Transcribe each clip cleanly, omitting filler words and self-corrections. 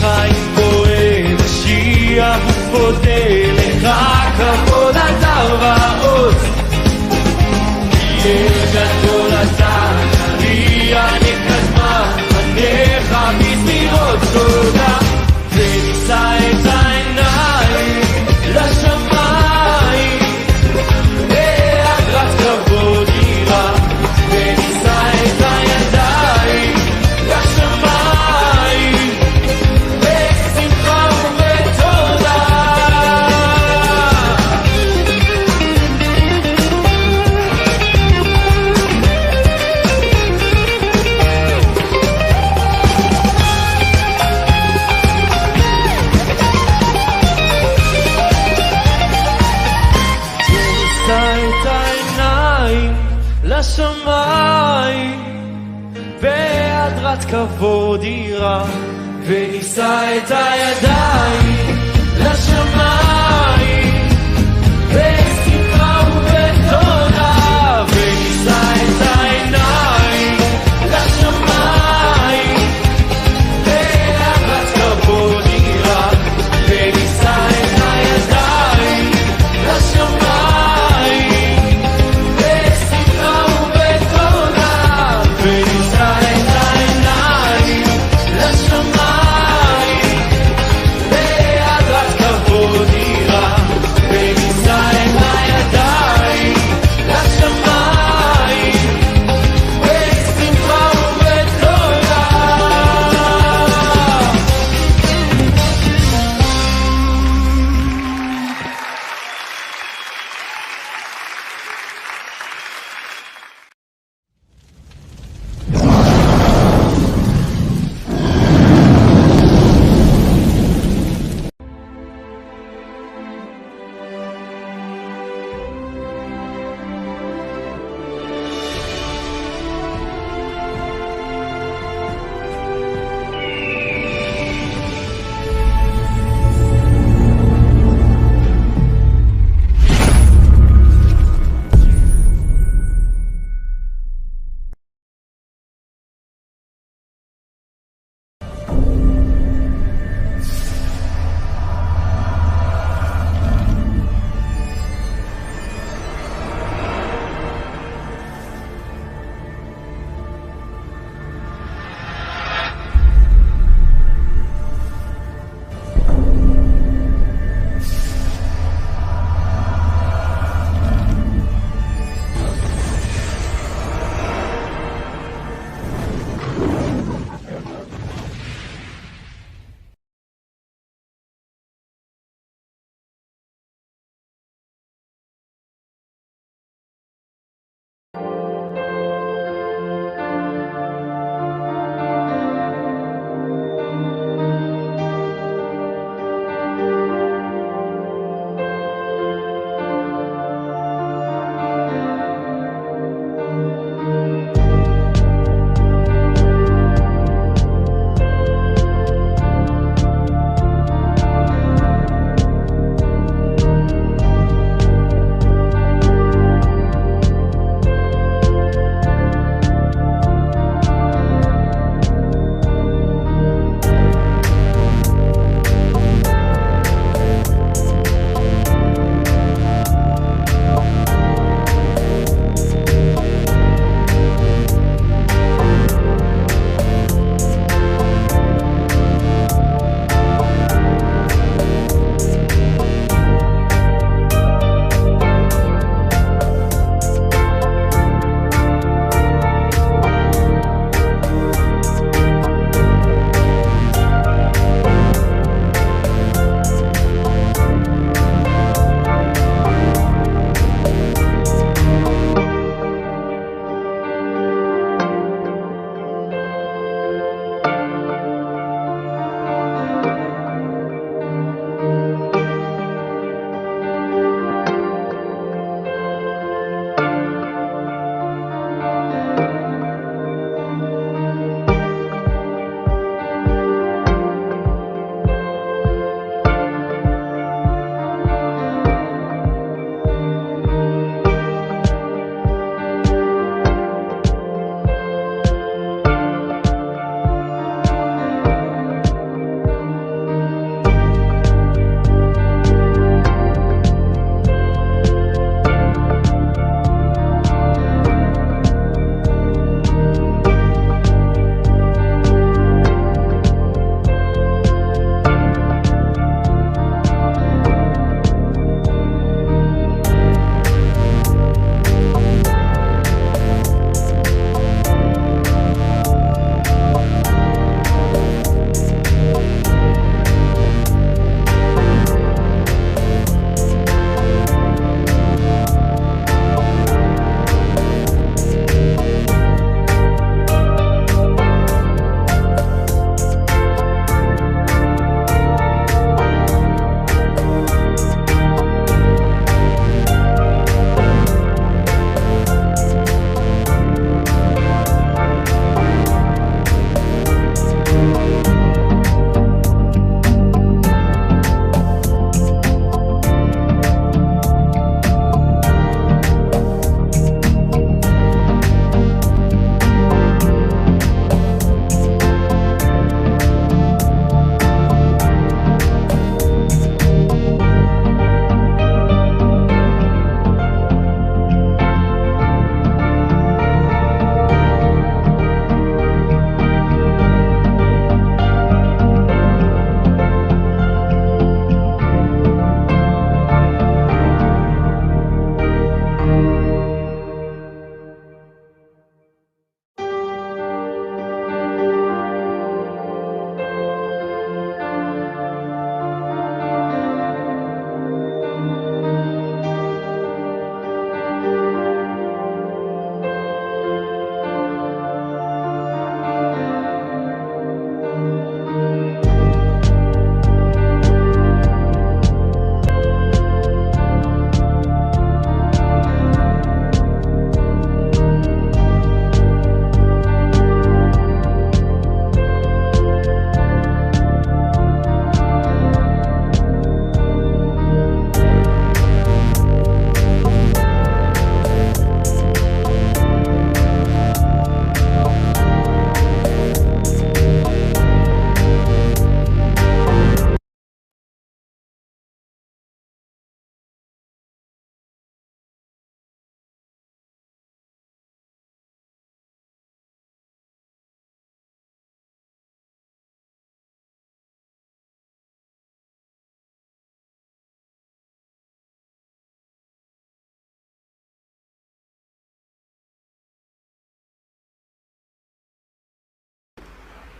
חיים פועל משיח ופודה לך כבוד אתה ועוז יהיה גדול אתה נריע נקדמה פניך בסביבות תודה ונישא את העיניים לשמיים בהדרת כבוד יראה ונישא את הידיים לשמיים בשמחה ובתודה לשמיים בהדרת כבוד יראה ונישא את הידיים לשמיים בשמחה ובתודה ונישא את העיניים לשמיים בהדרת כבוד יראה ונישא את הידיים לשמיים Bye.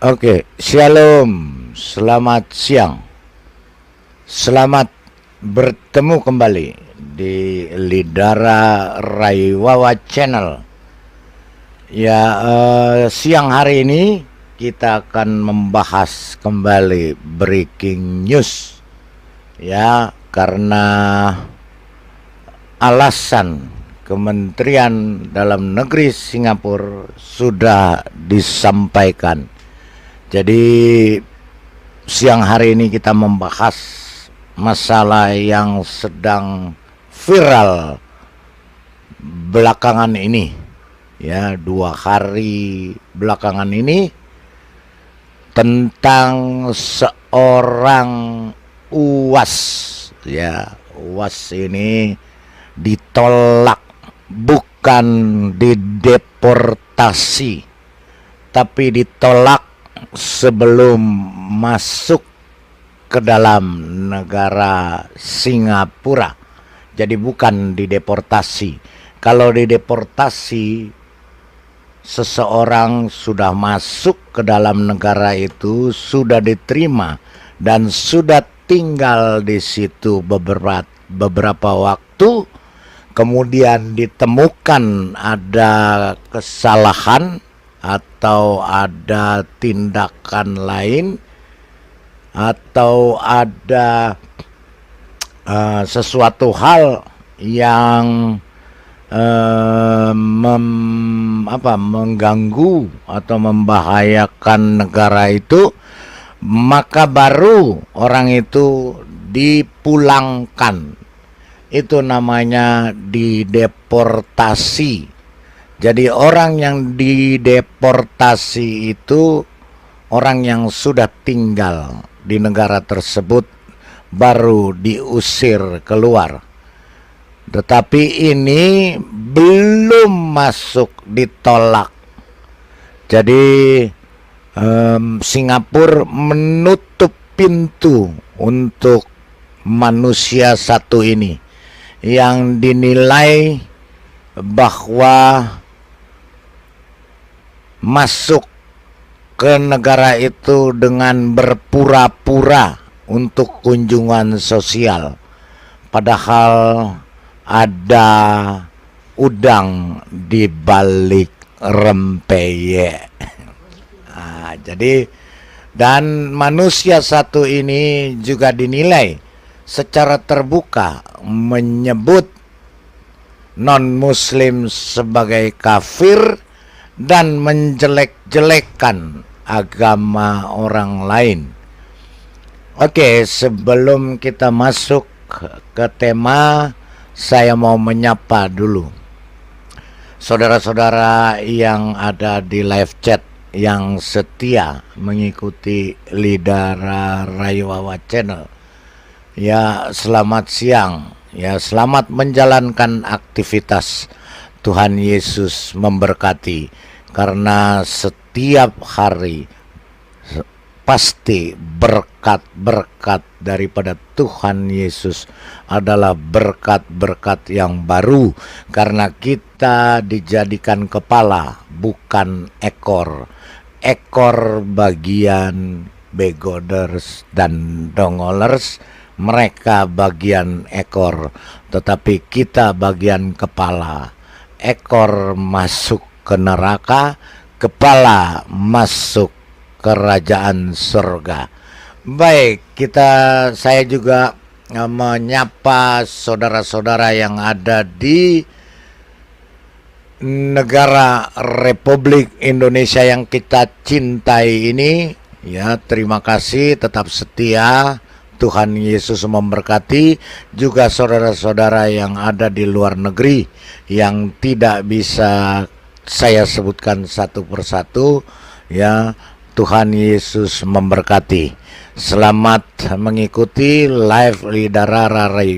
Oke, shalom, selamat siang, selamat bertemu kembali di Lidara Raiwawa Channel. Ya, siang hari ini kita akan membahas kembali breaking news. Ya, karena alasan Kementerian Dalam Negeri Singapura sudah disampaikan. Jadi siang hari ini kita membahas masalah yang sedang viral belakangan ini. Ya, 2 hari belakangan ini tentang seorang UAS. Ya, UAS ini ditolak, bukan dideportasi, tapi ditolak sebelum masuk ke dalam negara Singapura. Jadi bukan dideportasi. Kalau dideportasi, seseorang sudah masuk ke dalam negara itu, sudah diterima dan sudah tinggal di situ beberapa waktu, kemudian ditemukan ada kesalahan atau ada tindakan lain, atau ada sesuatu hal yang mengganggu atau membahayakan negara itu, maka baru orang itu dipulangkan. Itu namanya dideportasi. Jadi orang yang dideportasi itu orang yang sudah tinggal di negara tersebut, baru diusir keluar. Tetapi ini belum masuk, ditolak. Jadi Singapura menutup pintu untuk manusia satu ini yang dinilai bahwa masuk ke negara itu dengan berpura-pura untuk kunjungan sosial, padahal ada udang di balik rempeyek. Jadi, dan manusia satu ini juga dinilai secara terbuka menyebut non-muslim sebagai kafir dan menjelek-jelekan agama orang lain. Oke, sebelum kita masuk ke tema, saya mau menyapa dulu saudara-saudara yang ada di live chat, yang setia mengikuti Lidara Raiwawa Channel. Ya, selamat siang. Ya, selamat menjalankan aktivitas. Tuhan Yesus memberkati, karena setiap hari pasti berkat-berkat daripada Tuhan Yesus adalah berkat-berkat yang baru, karena kita dijadikan kepala bukan ekor. Ekor bagian begoders dan dongolers, mereka bagian ekor, tetapi kita bagian kepala. Ekor masuk ke neraka, kepala masuk kerajaan surga. Baik, saya juga menyapa saudara-saudara yang ada di negara Republik Indonesia yang kita cintai ini. Ya, terima kasih, tetap setia. Tuhan Yesus memberkati. Juga saudara-saudara yang ada di luar negeri yang tidak bisa saya sebutkan satu persatu. Ya, Tuhan Yesus memberkati. Selamat mengikuti live Lidara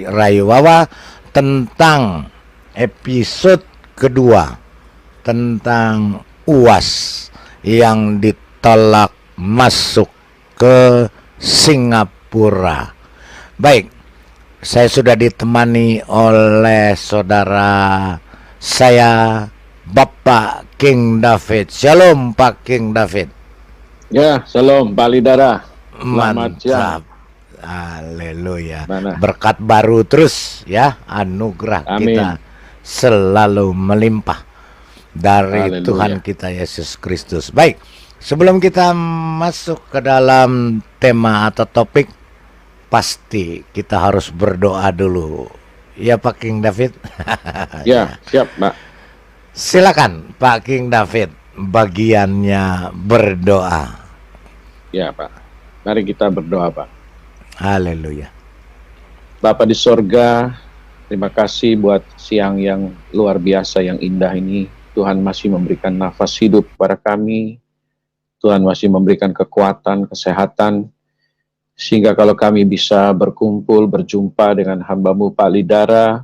Raiwawa tentang episode kedua, tentang UAS yang ditolak masuk ke Singapura. Baik, saya sudah ditemani oleh saudara saya, Bapak King David. Shalom Pak King David. Ya, Shalom Pak Lidara. Selamat siang. Mantap. Haleluya. Mana? Berkat baru terus ya, anugerah kita Amin. selalu melimpah dari Tuhan Haleluya. kita Yesus Kristus. Baik, sebelum kita masuk ke dalam tema atau topik, pasti kita harus berdoa dulu. Ya Pak King David. Ya, siap, Pak. Silakan Pak King David, bagiannya berdoa. Ya, Pak. Mari kita berdoa, Pak. Haleluya. Bapa di sorga, terima kasih buat siang yang luar biasa, yang indah ini. Tuhan masih memberikan nafas hidup kepada kami. Tuhan masih memberikan kekuatan, kesehatan, sehingga kalau kami bisa berkumpul, berjumpa dengan hamba-Mu Pak Lidara,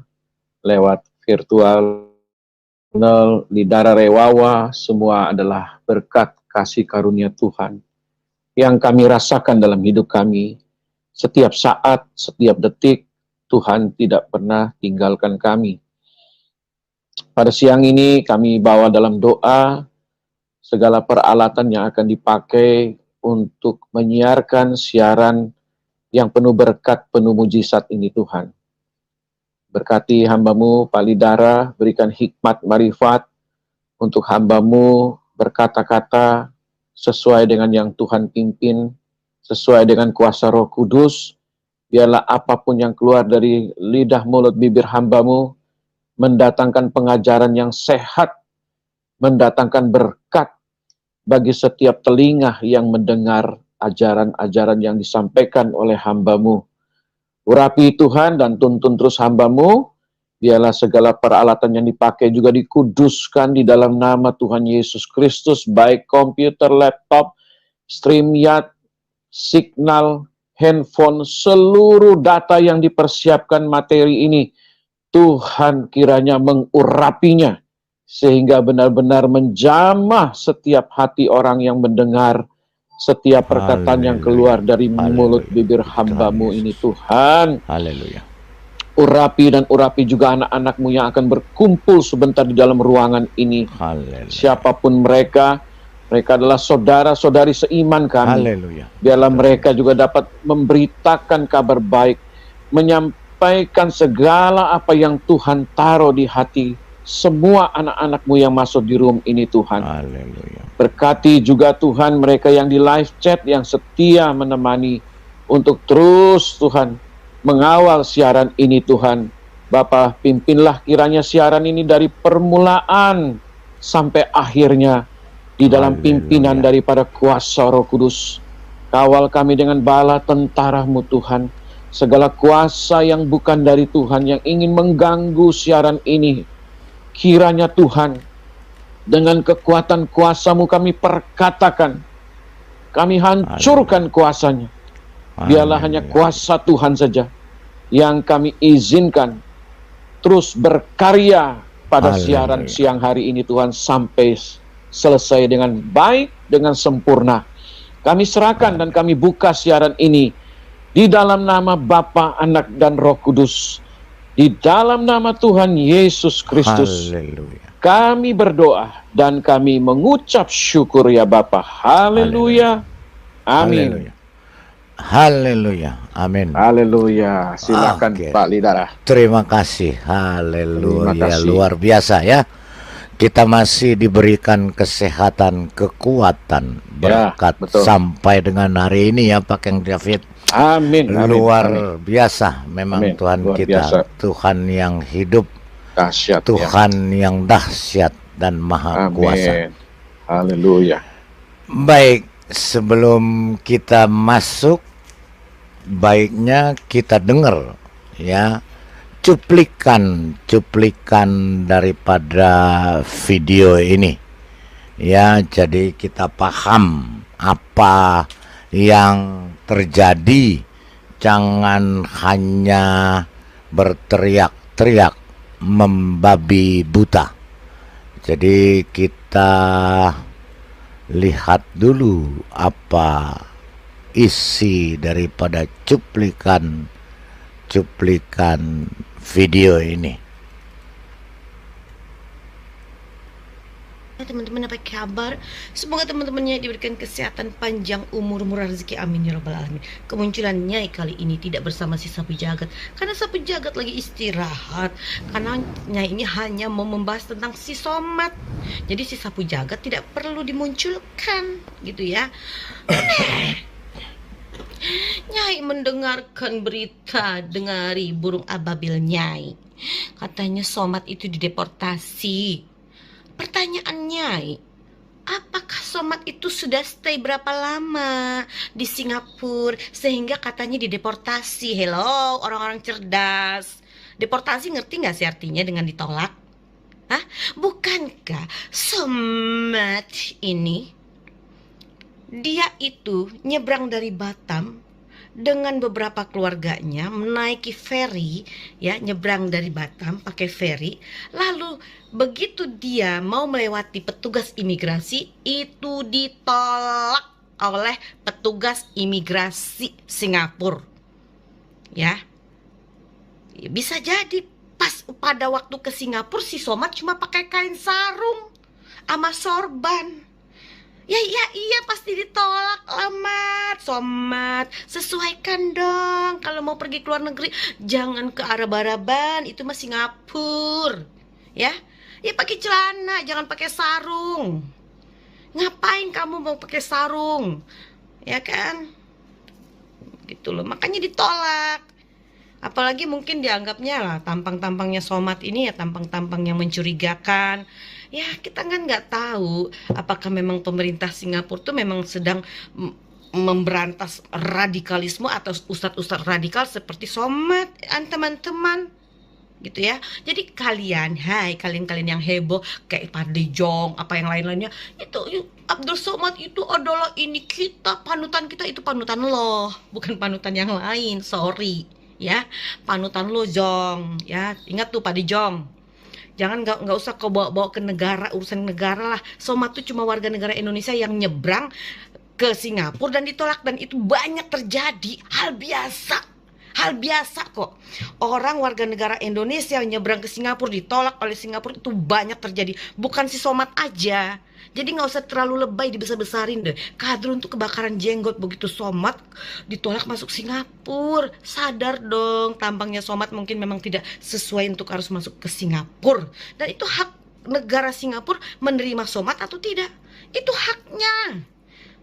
lewat virtual, Lidara Rewawa, semua adalah berkat kasih karunia Tuhan yang kami rasakan dalam hidup kami. Setiap saat, setiap detik, Tuhan tidak pernah tinggalkan kami. Pada siang ini kami bawa dalam doa segala peralatan yang akan dipakai untuk menyiarkan siaran yang penuh berkat, penuh mujizat ini Tuhan. Berkati hamba-Mu Pak Lidara, berikan hikmat marifat untuk hamba-Mu berkata-kata sesuai dengan yang Tuhan pimpin, sesuai dengan kuasa Roh Kudus. Biarlah apapun yang keluar dari lidah mulut bibir hamba-Mu mendatangkan pengajaran yang sehat, mendatangkan berkat bagi setiap telinga yang mendengar ajaran-ajaran yang disampaikan oleh hamba-Mu. Urapi Tuhan dan tuntun terus hamba-Mu, biarlah segala peralatan yang dipakai juga dikuduskan di dalam nama Tuhan Yesus Kristus, baik komputer, laptop, StreamYard, signal, handphone, seluruh data yang dipersiapkan materi ini, Tuhan kiranya mengurapinya, sehingga benar-benar menjamah setiap hati orang yang mendengar setiap perkataan yang keluar dari mulut bibir hamba-Mu ini Tuhan. Haleluya. Urapi dan urapi juga anak-anak-Mu yang akan berkumpul sebentar di dalam ruangan ini. Haleluya. Siapapun mereka adalah saudara-saudari seiman kami. Haleluya. Biarlah mereka juga dapat memberitakan kabar baik, menyampaikan segala apa yang Tuhan taruh di hati semua anak-anak-Mu yang masuk di room ini Tuhan. Haleluya. Berkati juga Tuhan mereka yang di live chat yang setia menemani untuk terus Tuhan mengawal siaran ini Tuhan. Bapa, pimpinlah kiranya siaran ini dari permulaan sampai akhirnya di dalam pimpinan daripada kuasa Roh Kudus. Kawal kami dengan bala tentara-Mu Tuhan. Segala kuasa yang bukan dari Tuhan yang ingin mengganggu siaran ini, kiranya Tuhan dengan kekuatan kuasa-Mu kami perkatakan, kami hancurkan kuasanya. Biarlah hanya kuasa Tuhan saja yang kami izinkan terus berkarya pada siaran siang hari ini Tuhan, sampai selesai dengan baik, dengan sempurna. Kami serahkan dan kami buka siaran ini di dalam nama Bapa, Anak, dan Roh Kudus. Di dalam nama Tuhan Yesus Kristus. Haleluya. Kami berdoa dan kami mengucap syukur ya Bapa. Haleluya. Amin. Haleluya. Amin. Haleluya. Silakan Oke. Pak Lidara. Terima kasih. Haleluya. Terima kasih. Luar biasa ya. Kita masih diberikan kesehatan, kekuatan, berkat betul. sampai dengan hari ini ya Pak King David. Amin. Luar biasa memang Amin. Tuhan Luar kita. biasa. Tuhan yang hidup, Dahsyat. Tuhan yang dahsyat dan maha Amin. kuasa. Haleluya. Baik, sebelum kita masuk, baiknya kita dengar ya cuplikan daripada video ini ya, jadi kita paham apa yang terjadi. Jangan hanya berteriak-teriak membabi buta. Jadi kita lihat dulu apa isi daripada cuplikan video ini. teman-teman apa kabar? Semoga teman-temannya diberikan kesehatan panjang, umur, murah rezeki, amin ya rabbal alamin. Kemunculan Nyai kali ini tidak bersama si sapu jagat, karena sapu jagat lagi istirahat. Karena Nyai ini hanya mau membahas tentang si Somat. Jadi si sapu jagat tidak perlu dimunculkan, gitu ya. Nyai mendengarkan berita, dengari burung ababil Nyai. Katanya Somat itu dideportasi. Pertanyaan Nyai, apakah Somat itu sudah stay berapa lama di Singapura sehingga katanya dideportasi? Hello, orang-orang cerdas. Deportasi ngerti gak sih artinya dengan ditolak? Hah? Bukankah Somat ini, dia itu nyebrang dari Batam dengan beberapa keluarganya menaiki ferry, ya, nyebrang dari Batam pakai ferry. Lalu begitu dia mau melewati petugas imigrasi, itu ditolak oleh petugas imigrasi Singapura. Ya, bisa jadi pas pada waktu ke Singapura si Somat cuma pakai kain sarung sama sorban. Iya pasti ditolak lah Mat. Somat, sesuaikan dong kalau mau pergi ke luar negeri. Jangan ke Arab-Araban, itu mah Singapura. Ya pakai celana, jangan pakai sarung. Ngapain kamu mau pakai sarung? Ya kan? Gitu loh, makanya ditolak. Apalagi mungkin dianggapnya lah tampang-tampangnya Somat ini ya tampang-tampang yang mencurigakan. Ya kita kan nggak tahu apakah memang pemerintah Singapura tuh memang sedang memberantas radikalisme atau ustadz-ustadz radikal seperti Somat, teman-teman, gitu ya. Jadi kalian yang heboh kayak Fadli Jong apa yang lain-lainnya, itu Abdul Somad itu adalah ini kita, panutan kita, itu panutan lo, bukan panutan yang lain, sorry ya, panutan lo Jong ya, ingat tuh Fadli Jong. Jangan nggak usah kau bawa ke negara, urusan negara lah. Somat tuh cuma warga negara Indonesia yang nyebrang ke Singapura dan ditolak, dan itu banyak terjadi, hal biasa kok. Orang warga negara Indonesia yang nyebrang ke Singapura ditolak oleh Singapura itu banyak terjadi, bukan si Somat aja. Jadi nggak usah terlalu lebay dibesar-besarin deh. Kadrun tuh kebakaran jenggot begitu Somat ditolak masuk Singapura. Sadar dong, tampangnya Somat mungkin memang tidak sesuai untuk harus masuk ke Singapura. Dan itu hak negara Singapura menerima Somat atau tidak. Itu haknya.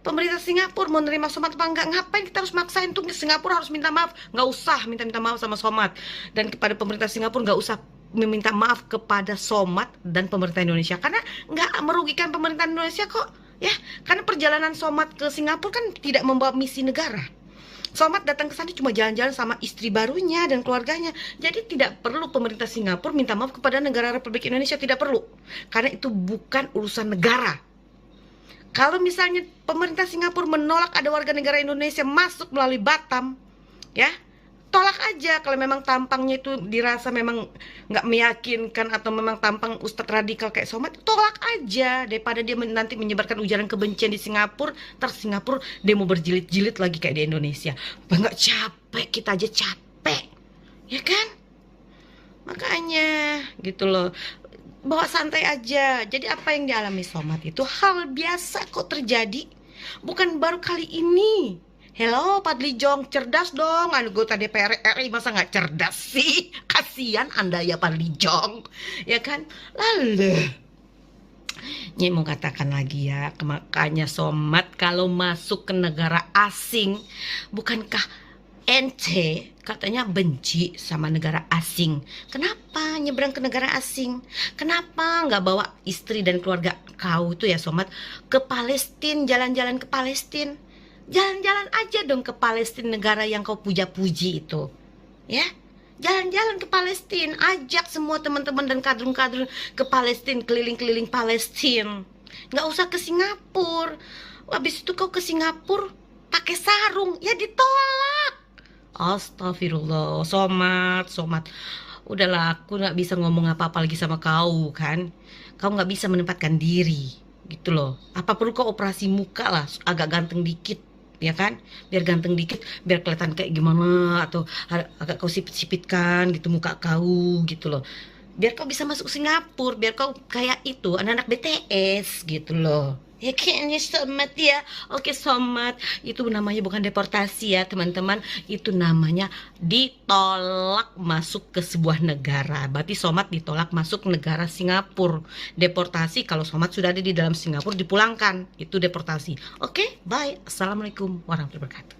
Pemerintah Singapura mau menerima Somat apa enggak? Ngapain kita harus maksain tuh Singapura harus minta maaf? Nggak usah minta maaf sama Somat. Dan kepada pemerintah Singapura nggak usah meminta maaf kepada Somat dan pemerintah Indonesia, karena nggak merugikan pemerintah Indonesia kok ya, karena perjalanan Somat ke Singapura kan tidak membawa misi negara. Somat datang ke sana cuma jalan-jalan sama istri barunya dan keluarganya, jadi tidak perlu pemerintah Singapura minta maaf kepada negara Republik Indonesia, tidak perlu, karena itu bukan urusan negara. Kalau misalnya pemerintah Singapura menolak ada warga negara Indonesia masuk melalui Batam, ya tolak aja. Kalau memang tampangnya itu dirasa memang nggak meyakinkan atau memang tampang ustadz radikal kayak Somat, tolak aja daripada dia nanti menyebarkan ujaran kebencian di Singapura. Ntar Singapura demo berjilid-jilid lagi kayak di Indonesia. Nggak capek, kita aja capek, ya kan? Makanya gitu loh, bawa santai aja. Jadi apa yang dialami Somat itu hal biasa kok terjadi, bukan baru kali ini. Hello Fadli Jong, cerdas dong, anggota DPR RI, masa nggak cerdas sih? Kasian Anda ya Fadli Jong, ya kan? Lalu Nyai mau katakan lagi ya, makanya Somat kalau masuk ke negara asing, bukankah ente katanya benci sama negara asing? Kenapa nyebrang ke negara asing? Kenapa nggak bawa istri dan keluarga kau tuh ya Somat ke Palestina, jalan-jalan ke Palestina? Jalan-jalan aja dong ke Palestina, negara yang kau puja-puji itu, ya. Jalan-jalan ke Palestina, ajak semua teman-teman dan kadrun-kadrun ke Palestina, keliling-keliling Palestina. Nggak usah ke Singapura. Habis itu kau ke Singapura pakai sarung, ya ditolak. Astagfirullah, Somat. Udahlah, aku nggak bisa ngomong apa-apa lagi sama kau kan. Kau nggak bisa menempatkan diri, gitu loh. Apa perlu kau operasi muka lah, agak ganteng dikit, ya kan, biar ganteng dikit, biar kelihatan kayak gimana, atau agak kau sipit-sipitkan gitu muka kau gitu loh. biar kau bisa masuk Singapura, biar kau kayak itu anak-anak BTS gitu loh. Ya kayaknya Somat ya. Oke Somat, itu namanya bukan deportasi ya teman-teman, itu namanya ditolak masuk ke sebuah negara. Berarti Somat ditolak masuk negara Singapura. Deportasi kalau Somat sudah ada di dalam Singapura dipulangkan, itu deportasi. Oke, bye. Assalamualaikum warahmatullahi wabarakatuh.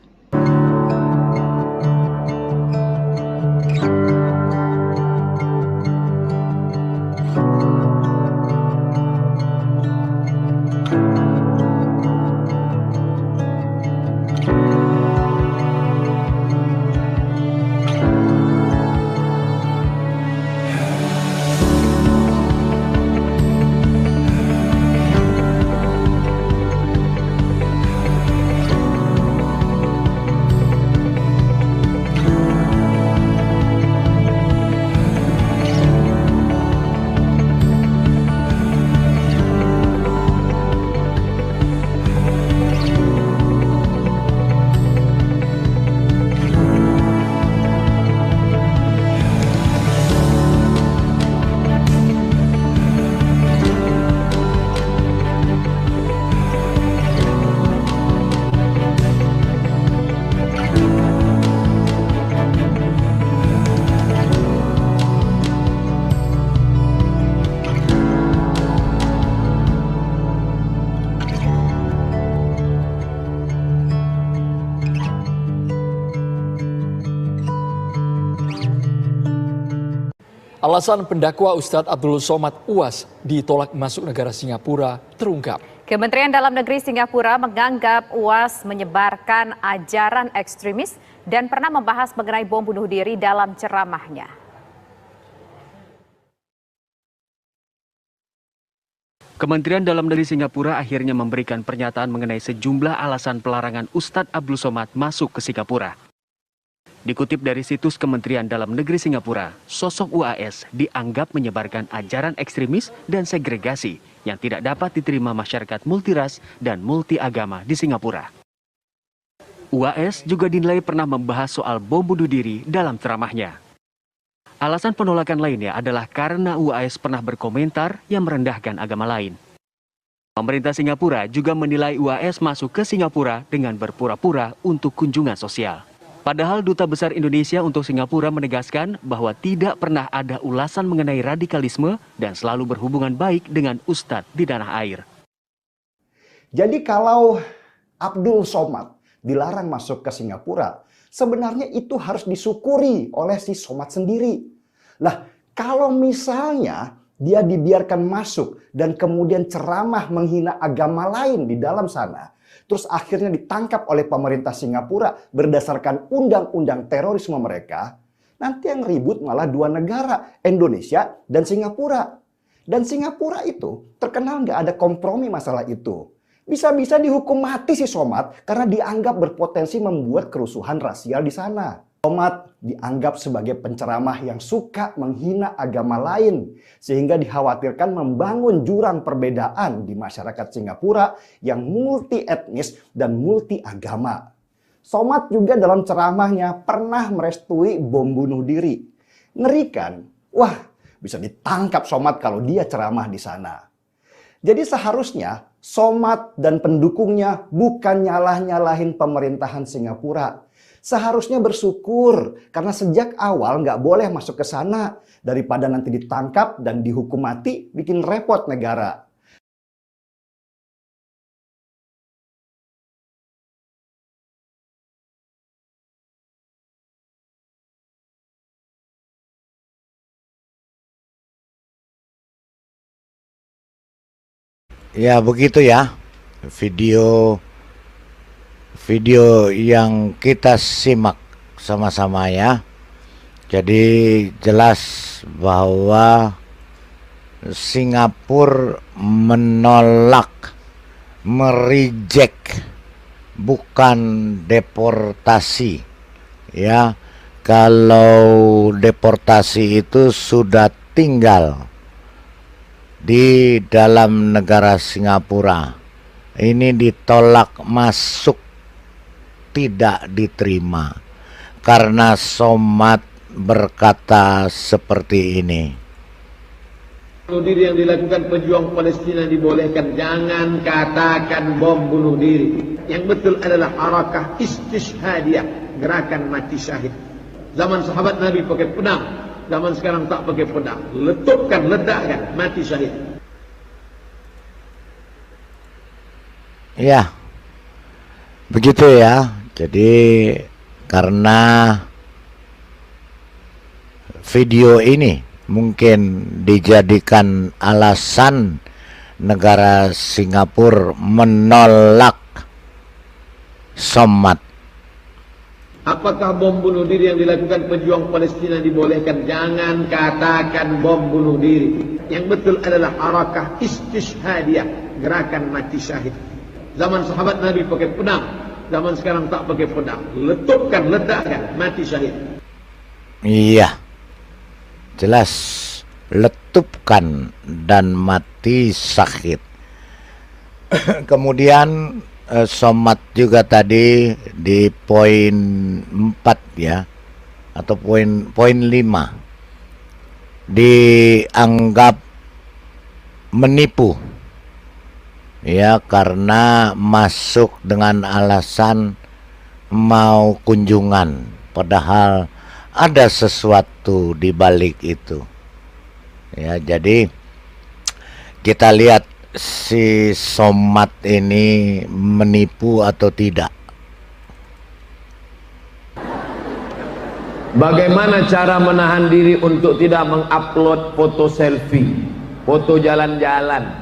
Alasan pendakwa Ustadz Abdul Somad UAS ditolak masuk negara Singapura terungkap. Kementerian Dalam Negeri Singapura menganggap UAS menyebarkan ajaran ekstremis dan pernah membahas mengenai bom bunuh diri dalam ceramahnya. Kementerian Dalam Negeri Singapura akhirnya memberikan pernyataan mengenai sejumlah alasan pelarangan Ustadz Abdul Somad masuk ke Singapura. Dikutip dari situs Kementerian Dalam Negeri Singapura, sosok UAS dianggap menyebarkan ajaran ekstremis dan segregasi yang tidak dapat diterima masyarakat multiras dan multiagama di Singapura. UAS juga dinilai pernah membahas soal bom bunuh diri dalam ceramahnya. Alasan penolakan lainnya adalah karena UAS pernah berkomentar yang merendahkan agama lain. Pemerintah Singapura juga menilai UAS masuk ke Singapura dengan berpura-pura untuk kunjungan sosial. Padahal Duta Besar Indonesia untuk Singapura menegaskan bahwa tidak pernah ada ulasan mengenai radikalisme dan selalu berhubungan baik dengan Ustadz di tanah air. Jadi kalau Abdul Somad dilarang masuk ke Singapura, sebenarnya itu harus disyukuri oleh si Somad sendiri. Lah, kalau misalnya dia dibiarkan masuk dan kemudian ceramah menghina agama lain di dalam sana, terus akhirnya ditangkap oleh pemerintah Singapura berdasarkan undang-undang terorisme mereka, nanti yang ribut malah dua negara, Indonesia dan Singapura. Dan Singapura itu terkenal nggak ada kompromi masalah itu. Bisa-bisa dihukum mati si Somad karena dianggap berpotensi membuat kerusuhan rasial di sana. Somad dianggap sebagai penceramah yang suka menghina agama lain, sehingga dikhawatirkan membangun jurang perbedaan di masyarakat Singapura yang multi etnis dan multi agama. Somad juga dalam ceramahnya pernah merestui bom bunuh diri. Ngeri kan? Wah, bisa ditangkap Somad kalau dia ceramah di sana. Jadi seharusnya Somad dan pendukungnya bukan nyalah-nyalahin pemerintahan Singapura. Seharusnya bersyukur karena sejak awal nggak boleh masuk ke sana daripada nanti ditangkap dan dihukum mati bikin repot negara. Ya begitu ya, video yang kita simak sama-sama ya. Jadi jelas bahwa Singapura menolak, mereject, bukan deportasi ya. Kalau deportasi itu sudah tinggal di dalam negara Singapura, ini ditolak masuk, tidak diterima karena Somad berkata seperti ini. Bunuh diri yang dilakukan pejuang Palestina dibolehkan. Jangan katakan bom bunuh diri. Yang betul adalah harakah istishhadiyah, gerakan mati syahid. Zaman sahabat Nabi pakai pedang, zaman sekarang tak pakai pedang. Letupkan, ledakkan, mati syahid. Ya, begitu ya. Jadi karena video ini mungkin dijadikan alasan negara Singapura menolak Somad. Apakah bom bunuh diri yang dilakukan pejuang Palestina dibolehkan? Jangan katakan bom bunuh diri. Yang betul adalah harakah istishhadiyah, gerakan mati syahid. Zaman sahabat Nabi pakai pedang, zaman sekarang tak pakai pedang. Letupkan, ledakkan, mati syahid. Iya, jelas, letupkan dan mati syahid. Kemudian Somad juga tadi di poin 4 ya, atau poin 5 dianggap menipu ya, karena masuk dengan alasan mau kunjungan, padahal ada sesuatu di balik itu ya. Jadi kita lihat si Somad ini menipu atau tidak. Bagaimana cara menahan diri untuk tidak mengupload foto selfie, foto jalan-jalan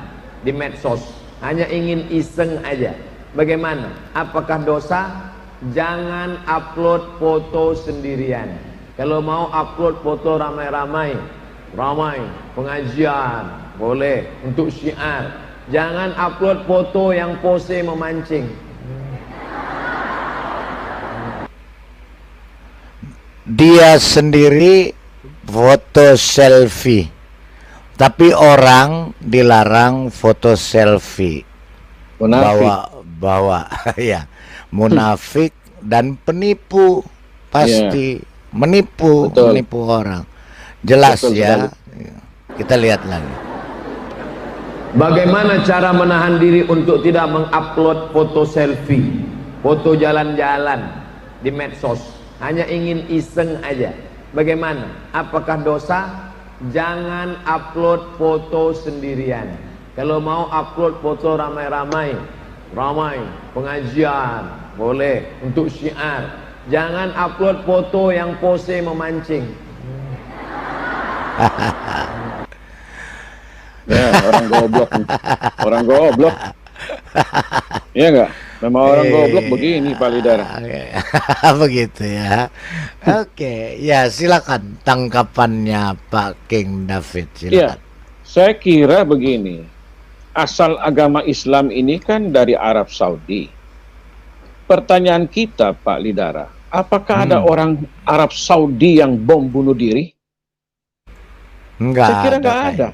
di medsos? Hanya ingin iseng aja. Bagaimana? Apakah dosa? Jangan upload foto sendirian. Kalau mau upload foto ramai-ramai, pengajian, boleh, untuk syiar. Jangan upload foto yang pose memancing. Dia sendiri foto selfie, tapi orang dilarang foto selfie. Bawa ya, munafik dan penipu, pasti menipu orang. Jelas ya. Kita lihat lagi. Bagaimana cara menahan diri untuk tidak mengupload foto selfie, foto jalan-jalan di medsos? Hanya ingin iseng aja. Bagaimana? Apakah dosa? Jangan upload foto sendirian. Kalau mau upload foto ramai-ramai, pengajian, boleh, untuk syiar. Jangan upload foto yang pose memancing. Ya, orang goblok. Iya enggak? Memang orang goblok begini, Pak Lidara. Begitu ya. Oke, ya silakan tangkapannya Pak King David, silakan. Ya, saya kira begini. Asal agama Islam ini kan dari Arab Saudi. Pertanyaan kita, Pak Lidara, apakah ada orang Arab Saudi yang bom bunuh diri? Enggak. Saya kira enggak ada.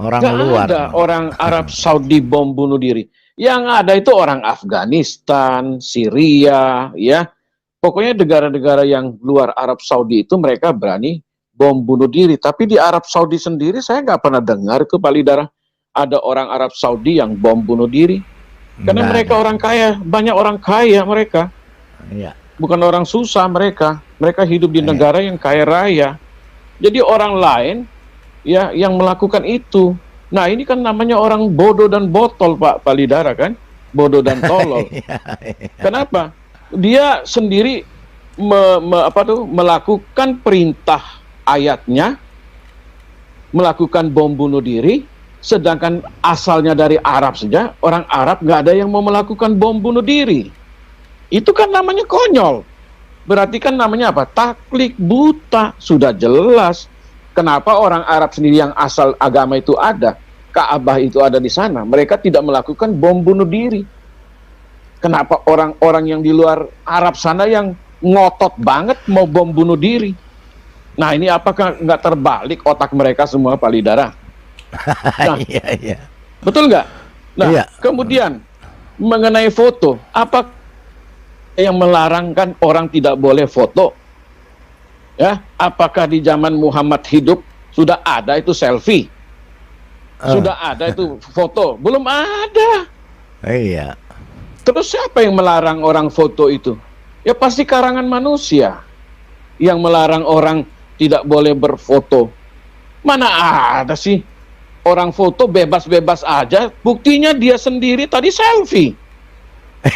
Orang Nggak luar. ada orang Arab Saudi bom bunuh diri. Yang ada itu orang Afghanistan, Syria, ya. Pokoknya negara-negara yang luar Arab Saudi itu mereka berani bom bunuh diri. Tapi di Arab Saudi sendiri saya nggak pernah dengar ke Pak Lidara ada orang Arab Saudi yang bom bunuh diri. Karena mereka orang kaya, banyak orang kaya mereka. Iya. Bukan orang susah mereka. Mereka hidup di negara yang kaya raya. Jadi orang lain ya yang melakukan itu. Nah, ini kan namanya orang bodoh dan botol, Pak Lidara, kan? Bodoh dan tolol. Kenapa? Dia sendiri melakukan perintah ayatnya, melakukan bom bunuh diri, sedangkan asalnya dari Arab saja, orang Arab nggak ada yang mau melakukan bom bunuh diri. Itu kan namanya konyol. Berarti kan namanya apa? Taklid buta. Sudah jelas. Kenapa orang Arab sendiri yang asal agama itu ada, Ka'bah itu ada di sana, mereka tidak melakukan bom bunuh diri? Kenapa orang-orang yang di luar Arab sana yang ngotot banget mau bom bunuh diri? Nah, ini apakah nggak terbalik otak mereka semua, Pak Lidara? Nah, Iya. betul nggak? Nah, Iya. kemudian mengenai foto, apa yang melarangkan orang tidak boleh foto? Ya, apakah di zaman Muhammad hidup sudah ada itu selfie? Sudah ada itu foto? Belum ada. Iya. Terus siapa yang melarang orang foto itu? Ya pasti karangan manusia yang melarang orang tidak boleh berfoto. Mana ada sih orang foto bebas-bebas aja, buktinya dia sendiri tadi selfie.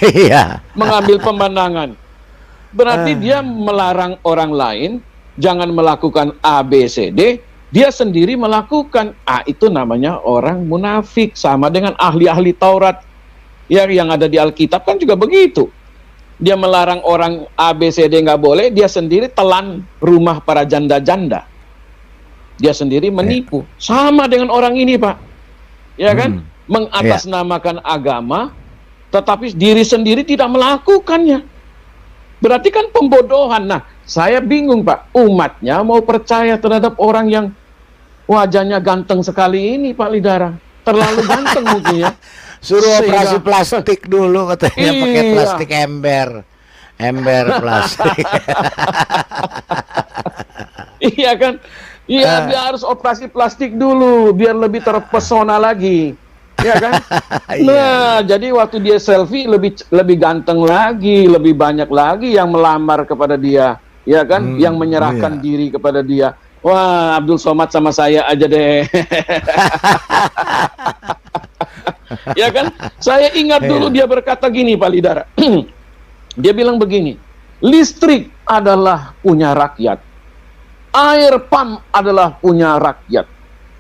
Iya. Mengambil pemandangan. Berarti dia melarang orang lain jangan melakukan A, B, C, D, dia sendiri melakukan. Itu namanya orang munafik, sama dengan ahli-ahli Taurat yang ada di Alkitab kan juga begitu. Dia melarang orang A, B, C, D nggak boleh, dia sendiri telan rumah para janda-janda. Dia sendiri menipu. Sama dengan orang ini, Pak. Ya kan? Mengatasnamakan agama, tetapi diri sendiri tidak melakukannya. Berarti kan pembodohan. Nah, saya bingung, Pak. Umatnya mau percaya terhadap orang yang wajahnya ganteng sekali ini, Pak Lidara. Terlalu ganteng mungkin ya. Suruh operasi plastik dulu katanya, pakai plastik ember plastik. Iya kan? Iya, dia harus operasi plastik dulu biar lebih terpesona lagi. Ya kan? Nah, jadi waktu dia selfie lebih ganteng lagi, lebih banyak lagi yang melamar kepada dia, ya kan? Yang menyerahkan diri kepada dia. Wah, Abdul Somad sama saya aja deh. Ya kan? Saya ingat dulu dia berkata gini, Pak Lidara. Dia bilang begini, listrik adalah punya rakyat, air pump adalah punya rakyat.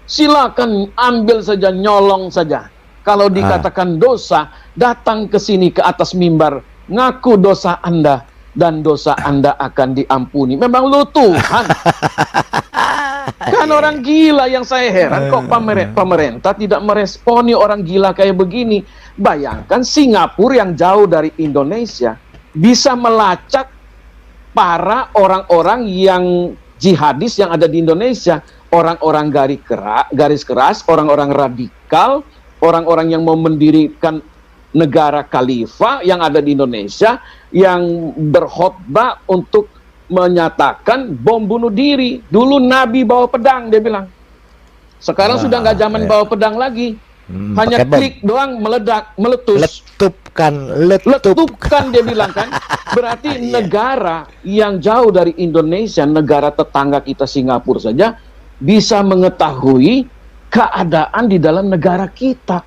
Silakan ambil saja, nyolong saja. Kalau dikatakan dosa, datang ke sini ke atas mimbar, ngaku dosa Anda, dan dosa Anda akan diampuni. Memang lu Tuhan. Kan orang gila, yang saya heran kok pemerintah tidak meresponi orang gila kayak begini. Bayangkan Singapura yang jauh dari Indonesia bisa melacak para orang-orang yang jihadis yang ada di Indonesia, orang-orang garis keras, orang-orang radikal, orang-orang yang mau mendirikan negara khalifah yang ada di Indonesia, yang berkhotbah untuk menyatakan bom bunuh diri. Dulu Nabi bawa pedang, dia bilang. Sekarang sudah nggak zaman bawa pedang lagi. Hanya klik doang, meledak, meletus. Letupkan dia bilang kan. Berarti negara yang jauh dari Indonesia, negara tetangga kita Singapura saja, bisa mengetahui keadaan di dalam negara kita.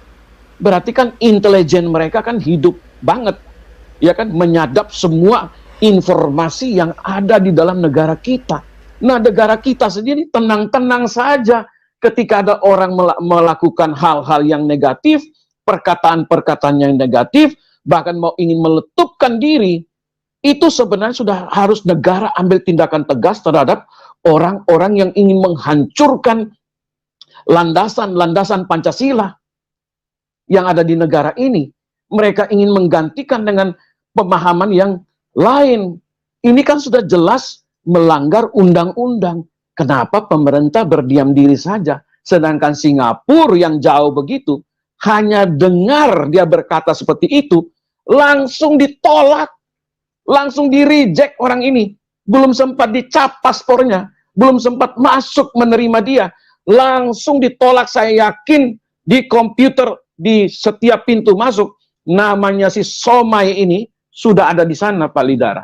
Berarti kan intelijen mereka kan hidup banget. Ya kan, menyadap semua informasi yang ada di dalam negara kita. Nah, negara kita sendiri tenang-tenang saja ketika ada orang melakukan hal-hal yang negatif, perkataan-perkataan yang negatif, bahkan mau ingin meletupkan diri, itu sebenarnya sudah harus negara ambil tindakan tegas terhadap orang-orang yang ingin menghancurkan landasan-landasan Pancasila yang ada di negara ini. Mereka ingin menggantikan dengan pemahaman yang lain. Ini kan sudah jelas melanggar undang-undang. Kenapa pemerintah berdiam diri saja? Sedangkan Singapura yang jauh begitu, hanya dengar dia berkata seperti itu, langsung ditolak, langsung di-reject orang ini. Belum sempat dicap paspornya, belum sempat masuk menerima dia, langsung ditolak. Saya yakin di komputer, di setiap pintu masuk, namanya si Somai ini sudah ada di sana, Pak Lidara.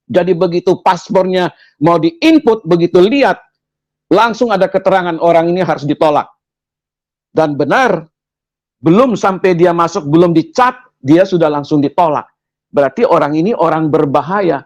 Jadi begitu paspornya mau di-input, begitu lihat, langsung ada keterangan orang ini harus ditolak. Dan benar, belum sampai dia masuk, belum dicap, dia sudah langsung ditolak. Berarti orang ini orang berbahaya.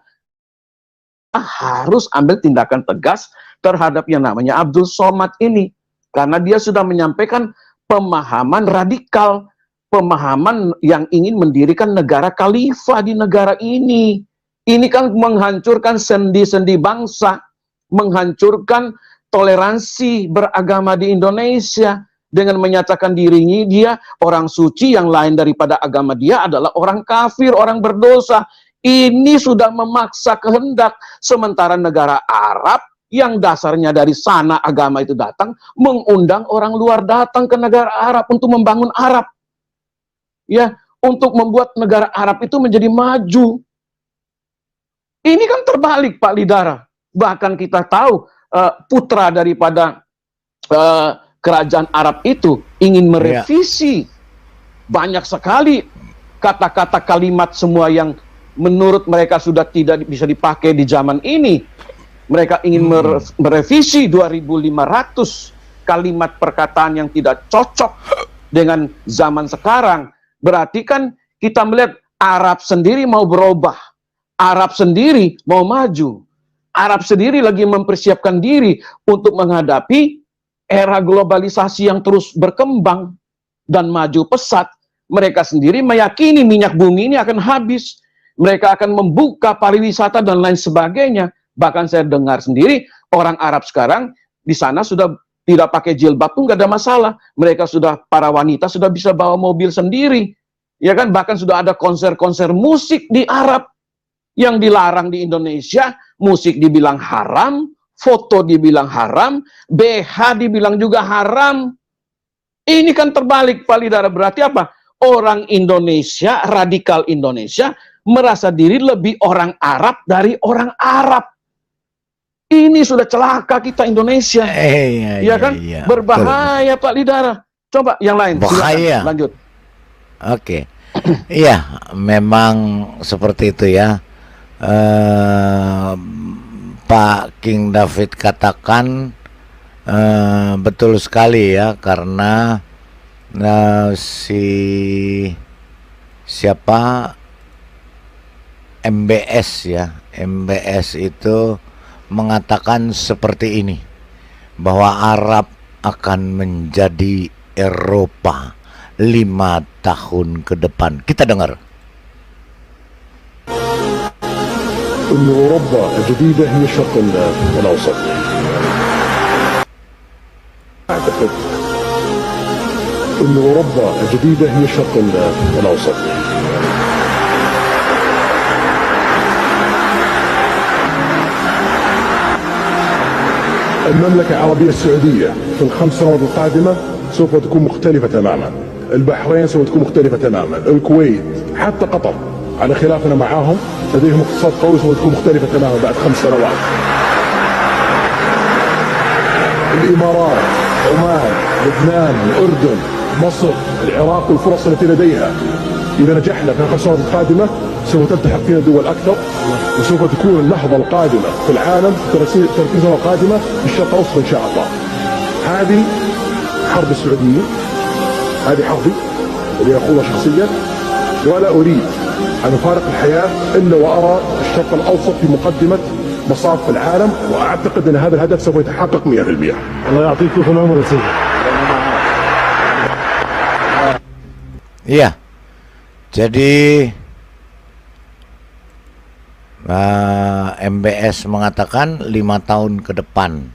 Harus ambil tindakan tegas terhadap yang namanya Abdul Somad ini. Karena dia sudah menyampaikan pemahaman radikal, pemahaman yang ingin mendirikan negara khalifah di negara ini. Ini kan menghancurkan sendi-sendi bangsa, menghancurkan toleransi beragama di Indonesia, dengan menyatakan dirinya dia orang suci, yang lain daripada agama dia adalah orang kafir, orang berdosa. Ini sudah memaksa kehendak, sementara negara Arab yang dasarnya dari sana agama itu datang, mengundang orang luar datang ke negara Arab untuk membangun Arab. Ya, untuk membuat negara Arab itu menjadi maju. Ini kan terbalik, Pak Lidara. Bahkan kita tahu putra daripada kerajaan Arab itu ingin merevisi banyak sekali kata-kata kalimat semua yang menurut mereka sudah tidak bisa dipakai di zaman ini. Mereka ingin merevisi 2.500 kalimat perkataan yang tidak cocok dengan zaman sekarang. Berarti kan kita melihat Arab sendiri mau berubah. Arab sendiri mau maju. Arab sendiri lagi mempersiapkan diri untuk menghadapi era globalisasi yang terus berkembang dan maju pesat. Mereka sendiri meyakini minyak bumi ini akan habis. Mereka akan membuka pariwisata dan lain sebagainya. Bahkan saya dengar sendiri orang Arab sekarang di sana sudah tidak pakai jilbab pun nggak ada masalah. Mereka sudah, para wanita sudah bisa bawa mobil sendiri. Ya kan, bahkan sudah ada konser-konser musik di Arab yang dilarang di Indonesia. Musik dibilang haram, foto dibilang haram, BH dibilang juga haram. Ini kan terbalik, Pak Lidara. Berarti apa? Orang Indonesia, radikal Indonesia, merasa diri lebih orang Arab dari orang Arab. Ini sudah celaka kita Indonesia. Ya kan? Berbahaya, Pak Lidara. Coba yang lain. Bahaya. Silakan, lanjut. Oke. Iya, memang seperti itu ya. Pak King David katakan betul sekali ya, karena siapa MBS ya, MBS itu mengatakan seperti ini, bahwa Arab akan menjadi Eropa 5 tahun ke depan. Kita dengar. إن أوروبا الجديدة هي الشرق الأوسط. أعتقد إن أوروبا الجديدة هي الشرق الأوسط. المملكة العربية السعودية في ال5 سنوات القادمة سوف تكون مختلفة تماما. البحرين سوف تكون مختلفة تماما. الكويت، حتى قطر على خلافنا معاهم لديهم اقتصاد قوي سوف تكون مختلفة تماما بعد 5 سنوات. الإمارات، عمان، لبنان، الأردن، مصر، العراق والفرص التي لديها إذا نجحنا في ال5 سنوات القادمة سوف تلتحق فينا دول أكثر، وسوف تكون النهضة القادمة في العالم تركيزنا القادمة في الشرق الأوسط إن شاء الله. هذه حرب السعوديين، هذه حربي اللي أقولها شخصيا، ولا أريد أن أفارق الحياة إلا وأرى الشرق الأوسط في مقدمة مصاف العالم، وأعتقد أن هذا الهدف سوف يتحقق 100%. الله يعطيكم العمر يا سيدي. Iya, jadi MBS mengatakan 5 tahun ke depan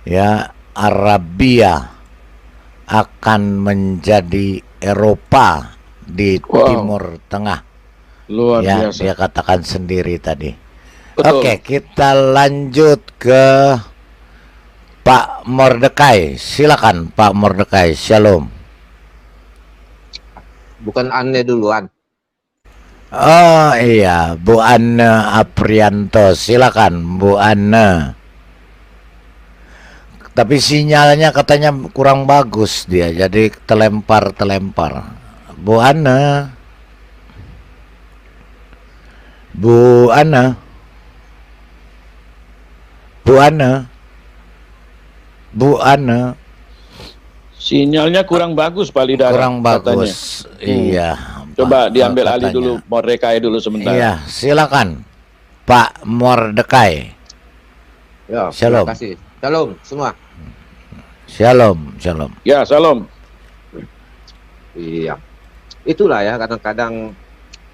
ya, Arabia akan menjadi Eropa di Timur Tengah. Luar ya, biasa. dia katakan sendiri tadi. Betul. Oke, kita lanjut ke Pak Mordekai. Silakan Pak Mordekai. Shalom. Bukan Anne duluan. Oh iya, Bu Anne Aprianto. Silakan Bu Anne. Tapi sinyalnya katanya kurang bagus dia, jadi terlempar. Bu Anne. Bu Anne. Bu Anne. Bu Anne. Sinyalnya kurang bagus, Pak Lidara. Kurang bagus. Iya. Coba Pak, diambil alih katanya. dulu, Mordekai dulu sebentar. Iya, silakan Pak Mordekai. Ya, Shalom. terima kasih. Shalom semua. Shalom, shalom. Ya, salam. Iya. Itulah ya, kadang-kadang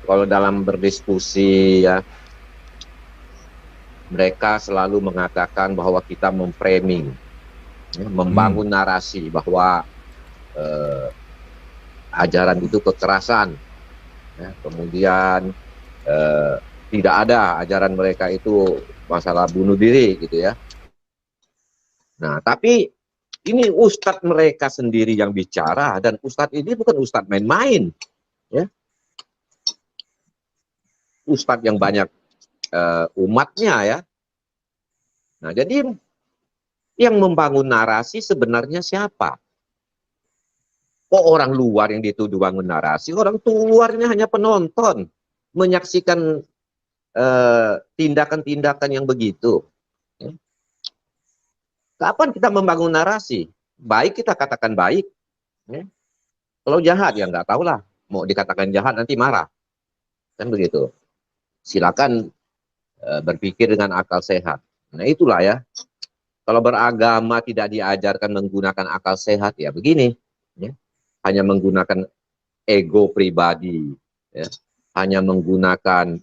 kalau dalam berdiskusi ya, mereka selalu mengatakan bahwa kita memframing, ya, membangun narasi bahwa ajaran itu kekerasan, ya, kemudian tidak ada ajaran mereka itu masalah bunuh diri gitu ya. Nah, tapi ini ustadz mereka sendiri yang bicara, dan ustadz ini bukan ustadz main-main, ya. Ustadz yang banyak umatnya ya. Nah, jadi Yang membangun narasi sebenarnya siapa? Kok orang luar yang dituduh bangun narasi? Orang luarnya hanya penonton, menyaksikan tindakan-tindakan yang begitu. Ya. Kapan kita membangun narasi? Baik kita katakan baik. Ya. Kalau jahat ya nggak tahu lah. Mau dikatakan jahat nanti marah. Kan begitu. Silakan berpikir dengan akal sehat. Nah itulah ya. Kalau beragama tidak diajarkan menggunakan akal sehat ya begini. Ya. Hanya menggunakan ego pribadi. Ya. Hanya menggunakan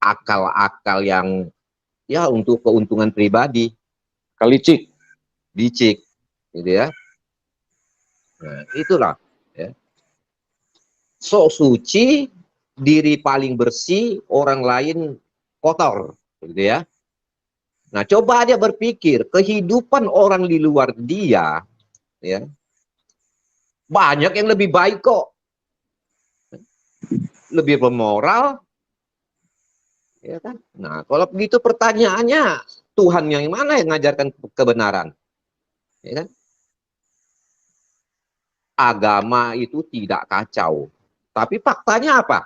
akal-akal yang ya untuk keuntungan pribadi. Kalicik. Licik. Gitu ya. Nah, itulah. Ya. Sok suci, diri paling bersih, orang lain kotor, gitu ya. Nah, coba dia berpikir kehidupan orang di luar dia, ya, banyak yang lebih baik kok, lebih bermoral, ya kan? Nah, kalau begitu pertanyaannya, Tuhan yang mana yang mengajarkan kebenaran, ya kan? Agama itu tidak kacau, tapi faktanya apa?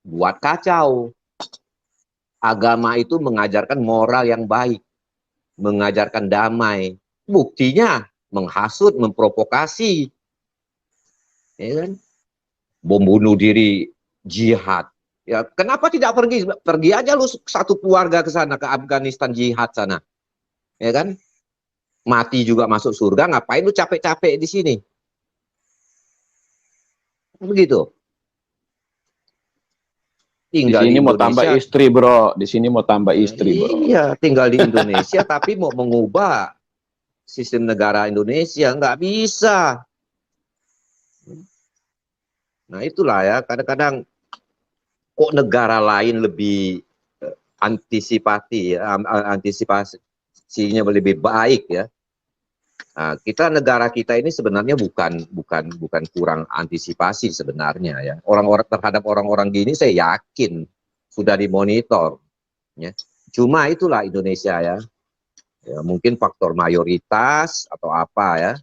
Buat kacau. Agama itu mengajarkan moral yang baik, mengajarkan damai. Buktinya menghasut, memprovokasi, ya kan? Bom bunuh diri, jihad. Ya, kenapa tidak pergi? Pergi aja lu satu keluarga ke sana, ke Afghanistan jihad sana, ya kan? Mati juga masuk surga. Ngapain lu capek-capek di sini? Begitu. Tinggal di sini di mau tambah Indonesia. istri bro, di sini mau tambah istri bro. Iya, tinggal di Indonesia tapi mau mengubah sistem negara Indonesia nggak bisa. Nah itulah ya, kadang-kadang kok negara lain lebih antisipasinya lebih baik ya. Nah, negara kita ini sebenarnya bukan kurang antisipasi sebenarnya ya. Terhadap orang-orang gini saya yakin sudah dimonitor. Ya. Cuma itulah Indonesia ya. Ya, mungkin faktor mayoritas atau apa ya.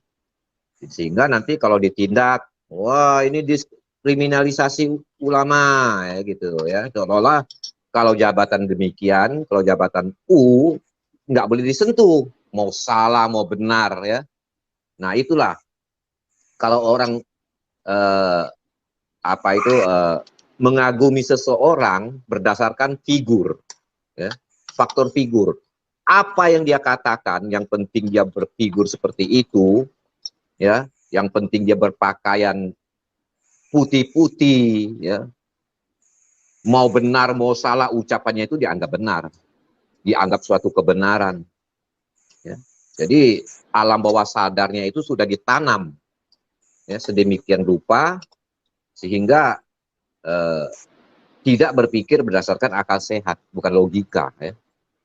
Sehingga nanti kalau ditindak, wah ini diskriminalisasi ulama ya gitu ya. Seolah-olah kalau jabatan demikian, kalau jabatan nggak boleh disentuh. Mau salah, mau benar ya. Nah itulah kalau orang mengagumi seseorang berdasarkan figur, ya, faktor figur. Apa yang dia katakan, yang penting dia berfigur seperti itu, ya, yang penting dia berpakaian putih-putih, ya, mau benar mau salah ucapannya itu dianggap benar, dianggap suatu kebenaran. Ya. Jadi alam bawah sadarnya itu sudah ditanam ya, sedemikian rupa sehingga tidak berpikir berdasarkan akal sehat, bukan logika. Ya.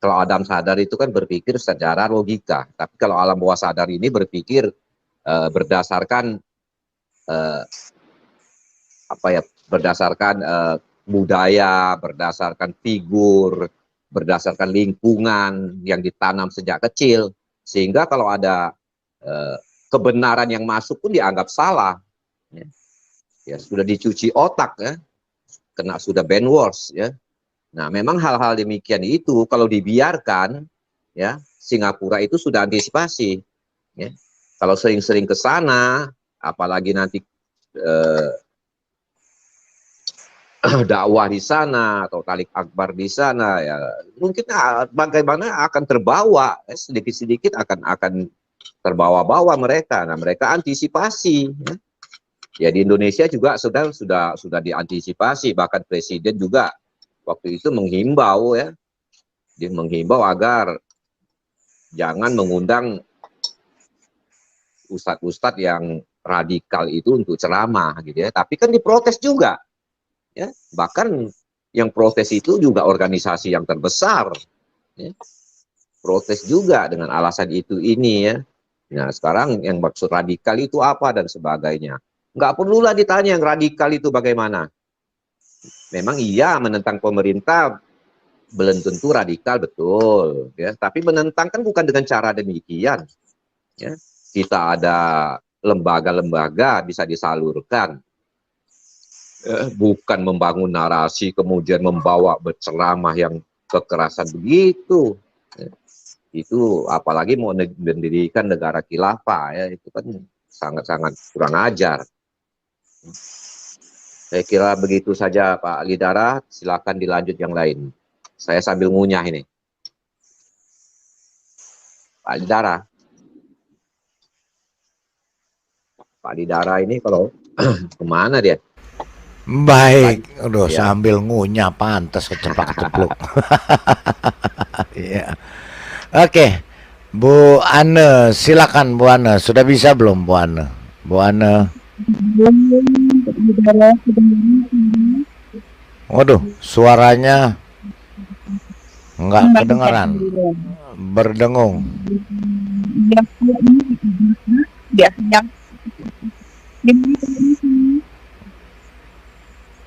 Kalau Adam sadar itu kan berpikir secara logika, tapi kalau alam bawah sadar ini berpikir berdasarkan berdasarkan budaya, berdasarkan figur, berdasarkan lingkungan yang ditanam sejak kecil, sehingga kalau ada kebenaran yang masuk pun dianggap salah. Ya, sudah dicuci otak ya, sudah brainwash ya. Nah, memang hal-hal demikian itu kalau dibiarkan ya, Singapura itu sudah antisipasi. Ya. Kalau sering-sering ke sana, apalagi nanti dakwah di sana atau talik akbar di sana ya mungkin bagaimana akan terbawa sedikit-sedikit akan terbawa-bawa mereka. Nah, mereka antisipasi ya di Indonesia juga sudah diantisipasi, bahkan presiden juga waktu itu menghimbau ya, dia menghimbau agar jangan mengundang ustadz-ustadz yang radikal itu untuk ceramah gitu ya, tapi kan diprotes juga. Ya, bahkan yang protes itu juga organisasi yang terbesar, ya. Protes juga dengan alasan itu ini ya. Nah sekarang yang maksud radikal itu apa dan sebagainya, nggak perlulah ditanya yang radikal itu bagaimana. Memang iya menentang pemerintah belum tentu radikal, betul ya, tapi menentang kan bukan dengan cara demikian ya. Kita ada lembaga-lembaga bisa disalurkan, bukan membangun narasi kemudian membawa berceramah yang kekerasan begitu ya. Itu apalagi mau mendirikan negara khilafah ya, itu kan sangat-sangat kurang ajar. Saya kira begitu saja Pak Lidara, silakan dilanjut yang lain. Saya sambil ngunyah ini. Pak Lidara. Pak Lidara ini kalau kemana dia? Baik, aduh Ya. sambil ngunyah pantas keceplak-cepluk. Iya. Oke, Bu Ane, silakan Bu Ane. Sudah bisa belum Bu Ane? Bu Ane. Waduh, suaranya nggak kedengaran, berdengung.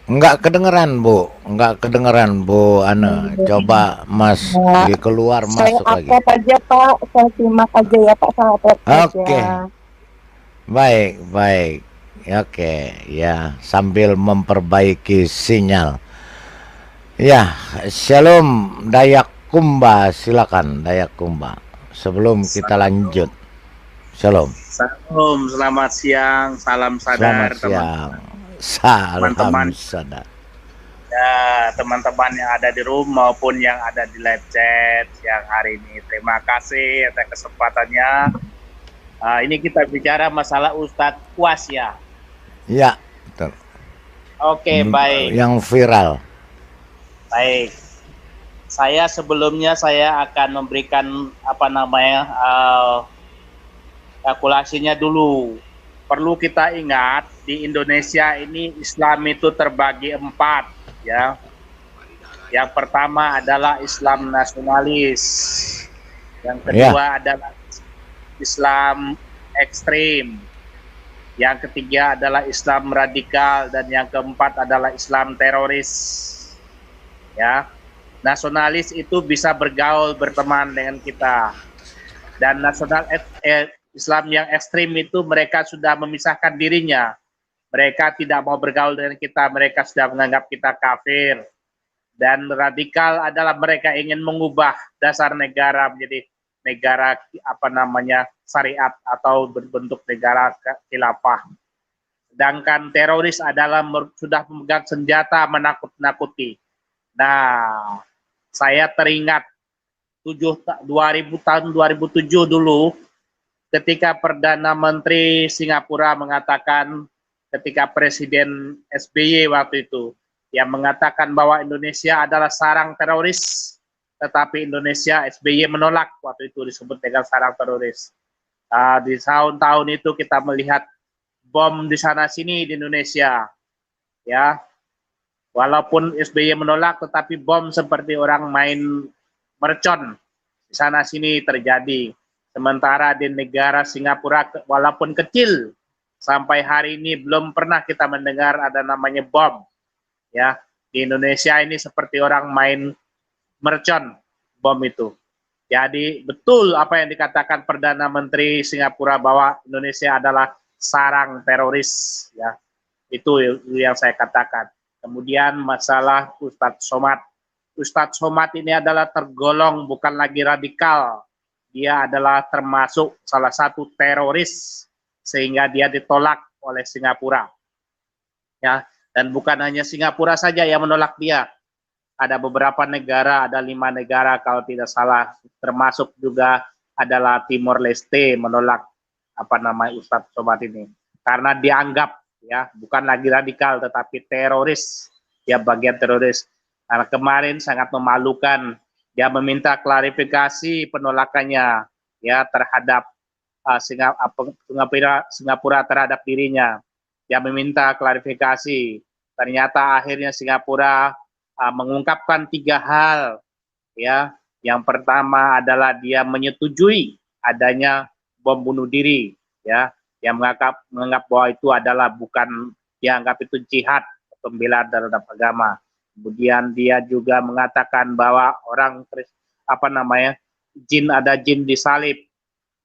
Nggak kedengeran Bu, nggak kedengeran Bu Ane. Coba Mas keluar Saya masuk lagi. upload aja Pak, saya simak aja ya Pak, saya upload Oke, aja. baik, baik. Oke, ya sambil memperbaiki sinyal. Ya, Shalom Dayakumba, silakan Dayakumba. Sebelum kita lanjut, Shalom. Salam, selamat siang, salam sadar Selamat siang. Salam teman-teman. sadar. Ya, teman-teman yang ada di rumah maupun yang ada di live chat siang hari ini. Terima kasih atas kesempatannya. Ini kita bicara masalah Ustadz Uwas ya. Ya, betul. Oke, baik. Yang viral. Baik. Sebelumnya saya akan memberikan kalkulasinya dulu. Perlu kita ingat di Indonesia ini Islam itu terbagi 4 ya. Yang pertama adalah Islam nasionalis. Yang kedua adalah Islam ekstrim. Yang ketiga adalah Islam radikal dan yang keempat adalah Islam teroris. Ya. Nasionalis itu bisa bergaul berteman dengan kita. Dan Islam yang ekstrim itu mereka sudah memisahkan dirinya. Mereka tidak mau bergaul dengan kita, mereka sudah menganggap kita kafir. Dan radikal adalah mereka ingin mengubah dasar negara menjadi negara syariat atau berbentuk negara khilafah. Sedangkan teroris adalah sudah memegang senjata menakut-nakuti. Nah, saya teringat tahun 2007 dulu ketika Perdana Menteri Singapura mengatakan ketika Presiden SBY waktu itu yang mengatakan bahwa Indonesia adalah sarang teroris, tetapi Indonesia SBY menolak waktu itu disebut dengan sarang teroris. Di tahun-tahun itu kita melihat bom di sana sini di Indonesia, ya. Walaupun SBY menolak, tetapi bom seperti orang main mercon di sana sini terjadi. Sementara di negara Singapura, walaupun kecil, sampai hari ini belum pernah kita mendengar ada namanya bom. Ya, di Indonesia ini seperti orang main mercon bom itu. Jadi betul apa yang dikatakan Perdana Menteri Singapura bahwa Indonesia adalah sarang teroris. Ya, itu yang saya katakan. Kemudian masalah Ustadz Somad. Ustadz Somad ini adalah tergolong bukan lagi radikal. Dia adalah termasuk salah satu teroris sehingga dia ditolak oleh Singapura. Ya, dan bukan hanya Singapura saja yang menolak dia. Ada beberapa negara, ada 5 negara kalau tidak salah, termasuk juga adalah Timor Leste menolak Ustadz Somad ini karena dianggap ya bukan lagi radikal tetapi teroris, ya bagian teroris. Karena kemarin sangat memalukan. Dia meminta klarifikasi penolakannya ya terhadap Singapura terhadap dirinya. Dia meminta klarifikasi. Ternyata akhirnya Singapura mengungkapkan 3 hal ya. Yang pertama adalah dia menyetujui adanya bom bunuh diri ya. Yang menganggap bahwa itu adalah bukan dianggap itu jihad pembelaan terhadap agama. Kemudian dia juga mengatakan bahwa jin, ada jin disalib,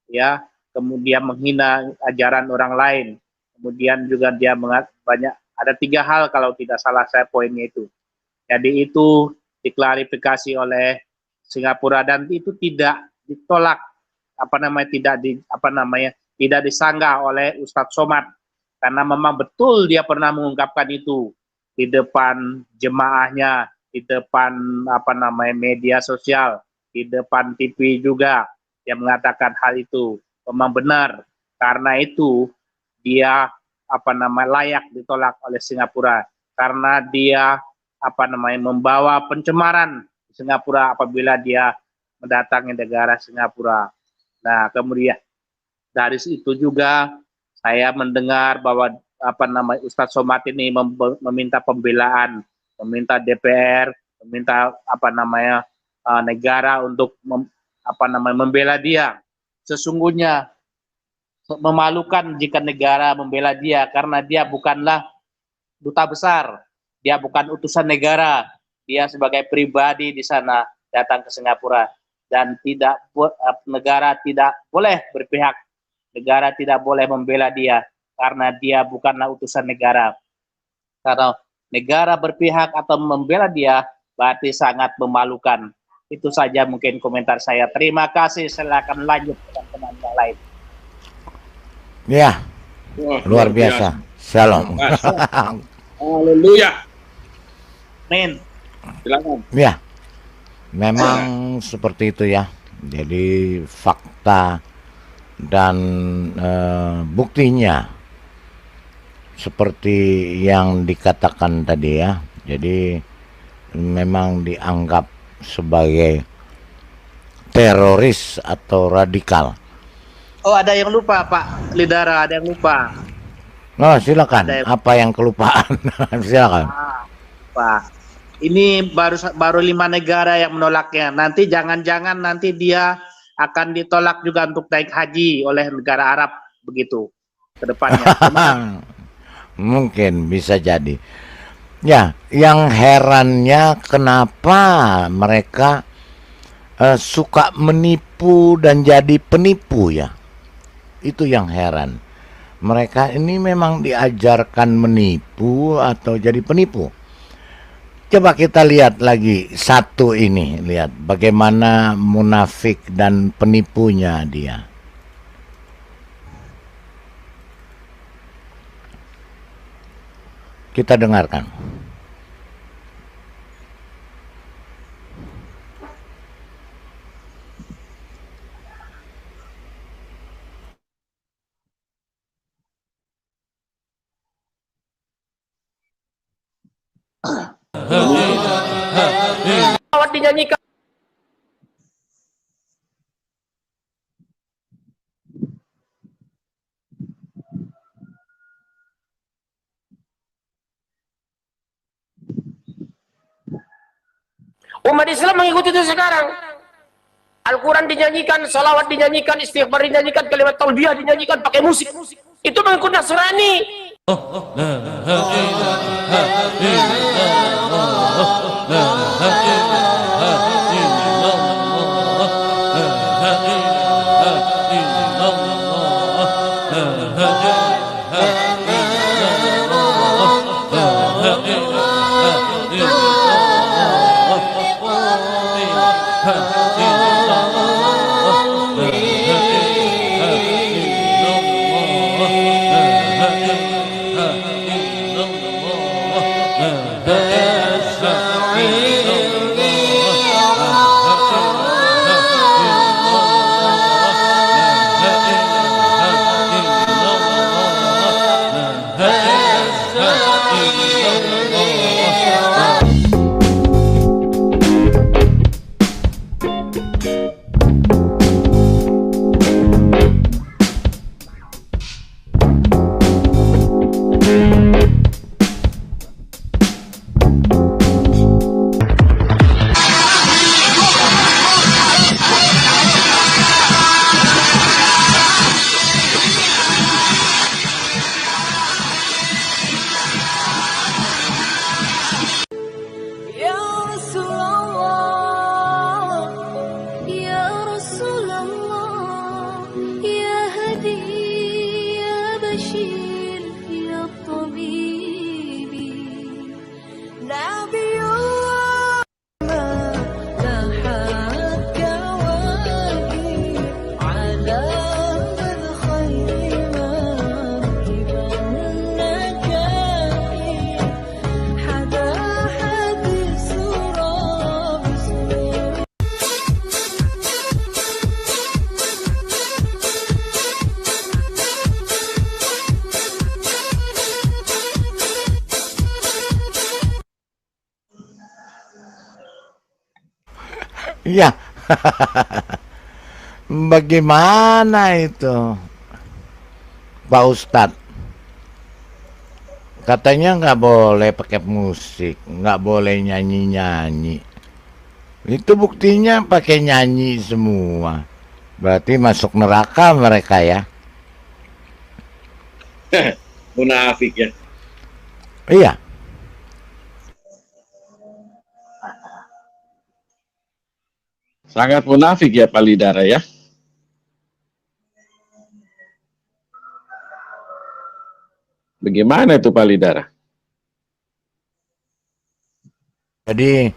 ya. Kemudian menghina ajaran orang lain. Kemudian juga dia ada 3 hal kalau tidak salah saya poinnya itu. Jadi itu diklarifikasi oleh Singapura dan itu tidak ditolak, tidak disanggah oleh Ustadz Somad, karena memang betul dia pernah mengungkapkan itu di depan jemaahnya, di depan media sosial, di depan TV juga dia mengatakan hal itu memang benar. Karena itu dia layak ditolak oleh Singapura karena dia membawa pencemaran di Singapura apabila dia mendatangi negara Singapura. Nah, kemudian dari itu juga saya mendengar bahwa Ustadz Somad ini meminta pembelaan, meminta DPR, meminta negara untuk membela dia. Sesungguhnya memalukan jika negara membela dia karena dia bukanlah duta besar, dia bukan utusan negara, dia sebagai pribadi di sana datang ke Singapura dan negara tidak boleh berpihak, negara tidak boleh membela dia karena dia bukanlah utusan negara. Karena negara berpihak atau membela dia berarti sangat memalukan. Itu saja mungkin komentar saya. Terima kasih. Silakan lanjut teman-teman yang lain. Ya, luar biasa. Shalom. Haleluya. Amin. Silakan. Ya, memang seperti itu ya. Jadi fakta dan buktinya seperti yang dikatakan tadi ya. Jadi memang dianggap sebagai teroris atau radikal. Oh, ada yang lupa Pak Lidara, ada yang lupa. Oh, silakan. Apa yang kelupaan? Silakan. Pak, ini baru 5 negara yang menolaknya. Nanti jangan-jangan nanti dia akan ditolak juga untuk naik haji oleh negara Arab begitu ke depannya. Mungkin bisa jadi. Ya, yang herannya kenapa mereka suka menipu dan jadi penipu ya. Itu yang heran. Mereka ini memang diajarkan menipu atau jadi penipu. Coba kita lihat lagi satu ini, lihat bagaimana munafik dan penipunya dia. Kita dengarkan. Salawat dinyanyikan. Umat Islam mengikuti itu sekarang. Al-Quran dinyanyikan, salawat dinyanyikan, istighfar dinyanyikan, kalimat talbiyah dinyanyikan pakai musik. Itu mengikut Nasrani. Iya. Bagaimana itu, Pak Ustadz? Katanya nggak boleh pakai musik, nggak boleh nyanyi-nyanyi. Itu buktinya pakai nyanyi semua. Berarti masuk neraka mereka ya? Munafik ya. Iya. Sangat munafik ya Pak Lidara ya. Bagaimana itu Pak Lidara? Jadi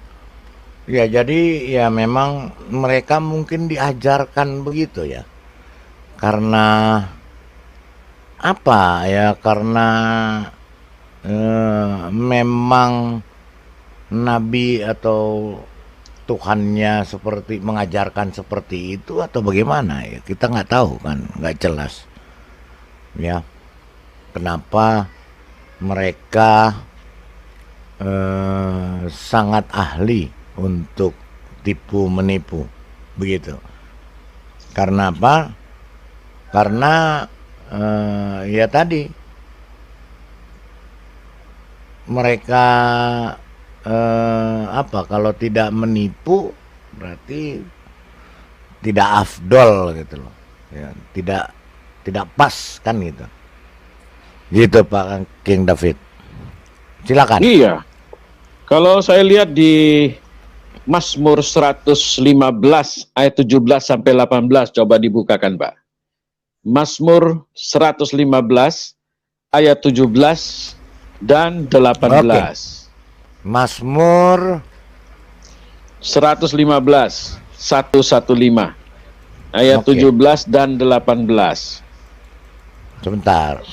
ya memang mereka mungkin diajarkan begitu ya. Karena apa ya? Karena memang nabi atau Tuhannya seperti mengajarkan seperti itu atau bagaimana ya? Kita nggak tahu kan, nggak jelas. Ya. Kenapa mereka sangat ahli untuk tipu menipu begitu? Karena apa? Karena ya tadi mereka apa? Kalau tidak menipu berarti tidak afdol gitu loh. Ya, tidak pas kan gitu. Gitu Pak King David. Silakan. Iya. Kalau saya lihat di Mazmur 115 ayat 17 sampai 18, coba dibukakan, Pak. Mazmur 115 ayat 17 dan 18. Oke. Mazmur 115 ayat 17 dan 18. Sebentar.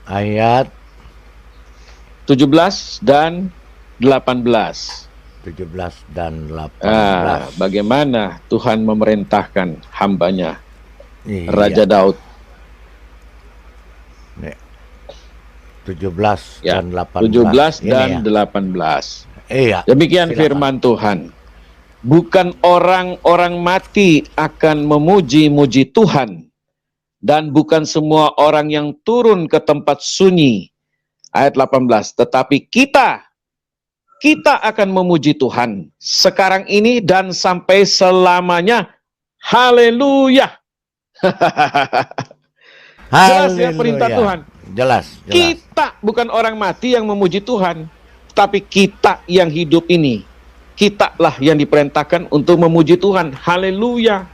Ayat 17 dan 18. 17 dan 18. Bagaimana Tuhan memerintahkan hambanya, iya. Raja Daud. 17 ya, dan 18. 17 dan ya. 18. Iya. Demikian firman Tuhan. Bukan orang-orang mati akan memuji-muji Tuhan, dan bukan semua orang yang turun ke tempat sunyi. Ayat 18. Tetapi kita akan memuji Tuhan sekarang ini dan sampai selamanya. Haleluya. Jelas ya perintah Tuhan. Jelas. Kita bukan orang mati yang memuji Tuhan, tapi kita yang hidup ini, kitalah yang diperintahkan untuk memuji Tuhan. Haleluya.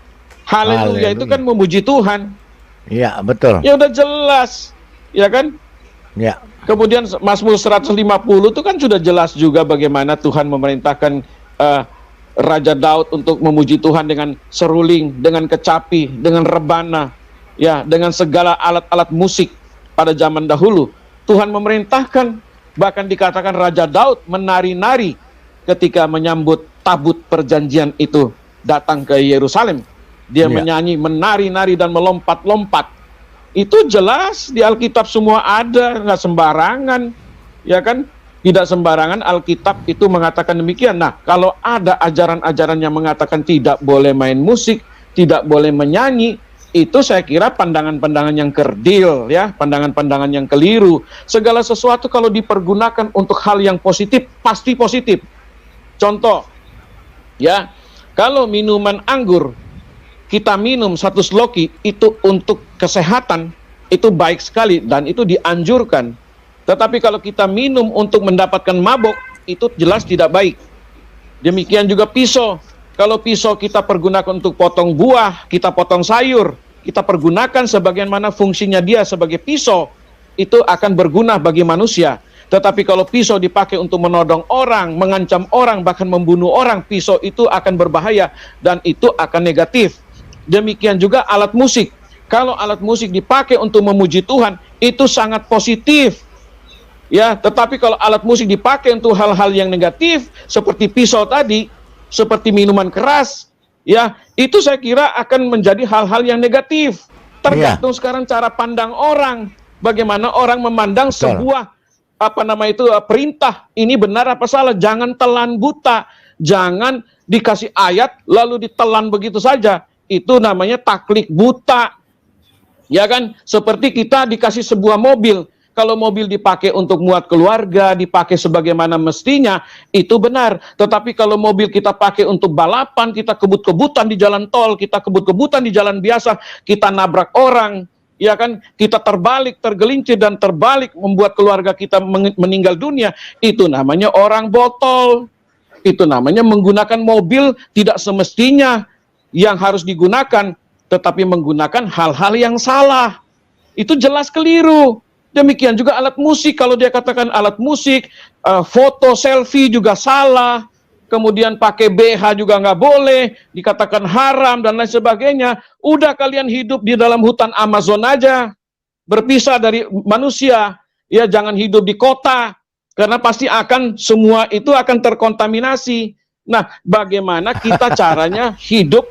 Haleluya itu kan memuji Tuhan. Iya, betul. Ya udah jelas, ya kan? Ya. Kemudian Mazmur 150 itu kan sudah jelas juga bagaimana Tuhan memerintahkan Raja Daud untuk memuji Tuhan dengan seruling, dengan kecapi, dengan rebana, ya, dengan segala alat-alat musik pada zaman dahulu. Tuhan memerintahkan, bahkan dikatakan Raja Daud menari-nari ketika menyambut tabut perjanjian itu datang ke Yerusalem. Dia menyanyi, menari-nari dan melompat-lompat. Itu jelas di Alkitab semua ada, nggak sembarangan, ya kan? Tidak sembarangan Alkitab itu mengatakan demikian. Nah, kalau ada ajaran-ajaran yang mengatakan tidak boleh main musik, tidak boleh menyanyi, itu saya kira pandangan-pandangan yang kerdil, ya, pandangan-pandangan yang keliru. Segala sesuatu kalau dipergunakan untuk hal yang positif, pasti positif. Contoh, ya, kalau minuman anggur kita minum 1 sloki itu untuk kesehatan, itu baik sekali dan itu dianjurkan. Tetapi kalau kita minum untuk mendapatkan mabok, itu jelas tidak baik. Demikian juga pisau. Kalau pisau kita pergunakan untuk potong buah, kita potong sayur, kita pergunakan sebagaimana fungsinya dia sebagai pisau, itu akan berguna bagi manusia. Tetapi kalau pisau dipakai untuk menodong orang, mengancam orang, bahkan membunuh orang, pisau itu akan berbahaya dan itu akan negatif. Demikian juga alat musik. Kalau alat musik dipakai untuk memuji Tuhan, itu sangat positif. Ya, tetapi kalau alat musik dipakai untuk hal-hal yang negatif, seperti pisau tadi, seperti minuman keras, ya, itu saya kira akan menjadi hal-hal yang negatif. Tergantung sekarang cara pandang orang. Bagaimana orang memandang sebuah perintah ini benar apa salah. Jangan telan buta, jangan dikasih ayat lalu ditelan begitu saja. Itu namanya taklid buta. Ya kan? Seperti kita dikasih sebuah mobil. Kalau mobil dipakai untuk muat keluarga, dipakai sebagaimana mestinya, itu benar. Tetapi kalau mobil kita pakai untuk balapan, kita kebut-kebutan di jalan tol, kita kebut-kebutan di jalan biasa, kita nabrak orang, ya kan, kita terbalik, tergelincir dan terbalik, membuat keluarga kita meninggal dunia, itu namanya orang botol. Itu namanya menggunakan mobil tidak semestinya yang harus digunakan, tetapi menggunakan hal-hal yang salah. Itu jelas keliru. Demikian juga alat musik, kalau dia katakan alat musik, foto selfie juga salah, kemudian pakai BH juga nggak boleh, dikatakan haram dan lain sebagainya. Udah kalian hidup di dalam hutan Amazon aja, berpisah dari manusia, ya jangan hidup di kota, karena pasti akan semua itu akan terkontaminasi. Nah, bagaimana kita caranya hidup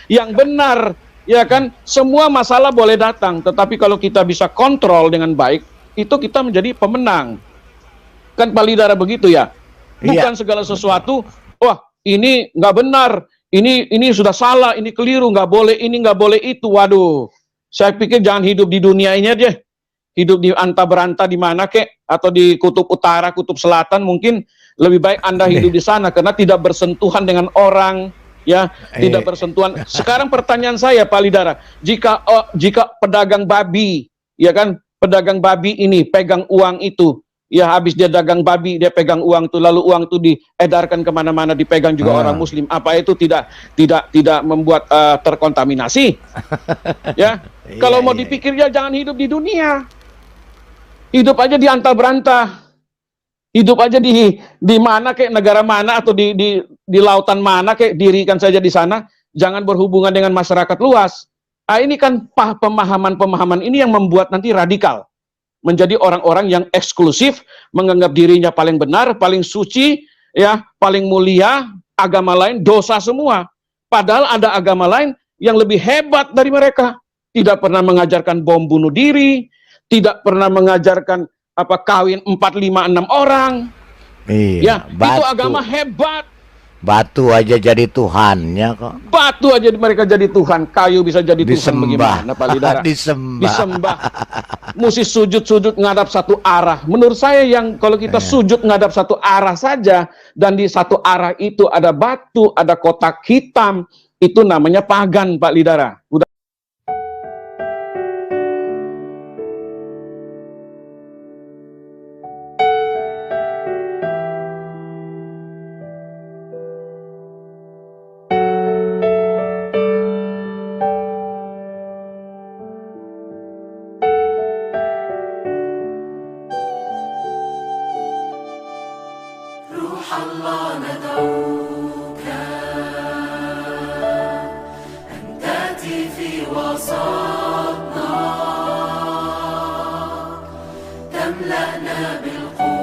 yang benar? Ya kan, semua masalah boleh datang, tetapi kalau kita bisa kontrol dengan baik, itu kita menjadi pemenang. Kan Pak Lidara begitu ya? Bukan segala sesuatu, wah ini nggak benar, ini sudah salah, ini keliru, nggak boleh ini, nggak boleh itu. Waduh, saya pikir jangan hidup di dunia ini aja. Hidup di anta beranta di mana kek, atau di kutub utara, kutub selatan, mungkin lebih baik Anda hidup di sana, karena tidak bersentuhan dengan orang, ya, tidak bersentuhan. Sekarang pertanyaan saya Pak Lidara, jika pedagang babi, ya kan, pedagang babi ini pegang uang itu, ya habis dia dagang babi, dia pegang uang itu, lalu uang itu diedarkan kemana-mana, dipegang juga orang Muslim, apa itu tidak membuat terkontaminasi? Ya, kalau mau dipikir ya jangan hidup di dunia, hidup aja di anta berantah. Hidup aja di mana kayak negara mana atau di lautan mana kayak, dirikan saja di sana, jangan berhubungan dengan masyarakat luas. Ah, ini kan pemahaman-pemahaman ini yang membuat nanti radikal, menjadi orang-orang yang eksklusif, menganggap dirinya paling benar, paling suci, ya, paling mulia, agama lain dosa semua. Padahal ada agama lain yang lebih hebat dari mereka, tidak pernah mengajarkan bom bunuh diri, tidak pernah mengajarkan kawin 4, 5, 6 orang. Iya, ya, itu agama hebat. Batu aja jadi Tuhannya kok. Batu aja mereka jadi Tuhan, kayu bisa jadi Tuhan, bagaimana Pak Lidara? Disembah. Mesti sujud ngadap satu arah. Menurut saya yang kalau kita sujud ngadap satu arah saja, dan di satu arah itu ada batu, ada kotak hitam, itu namanya pagan Pak Lidara. Udah. الله ندعوك أن تأتي في وسطنا تملأنا بالقوة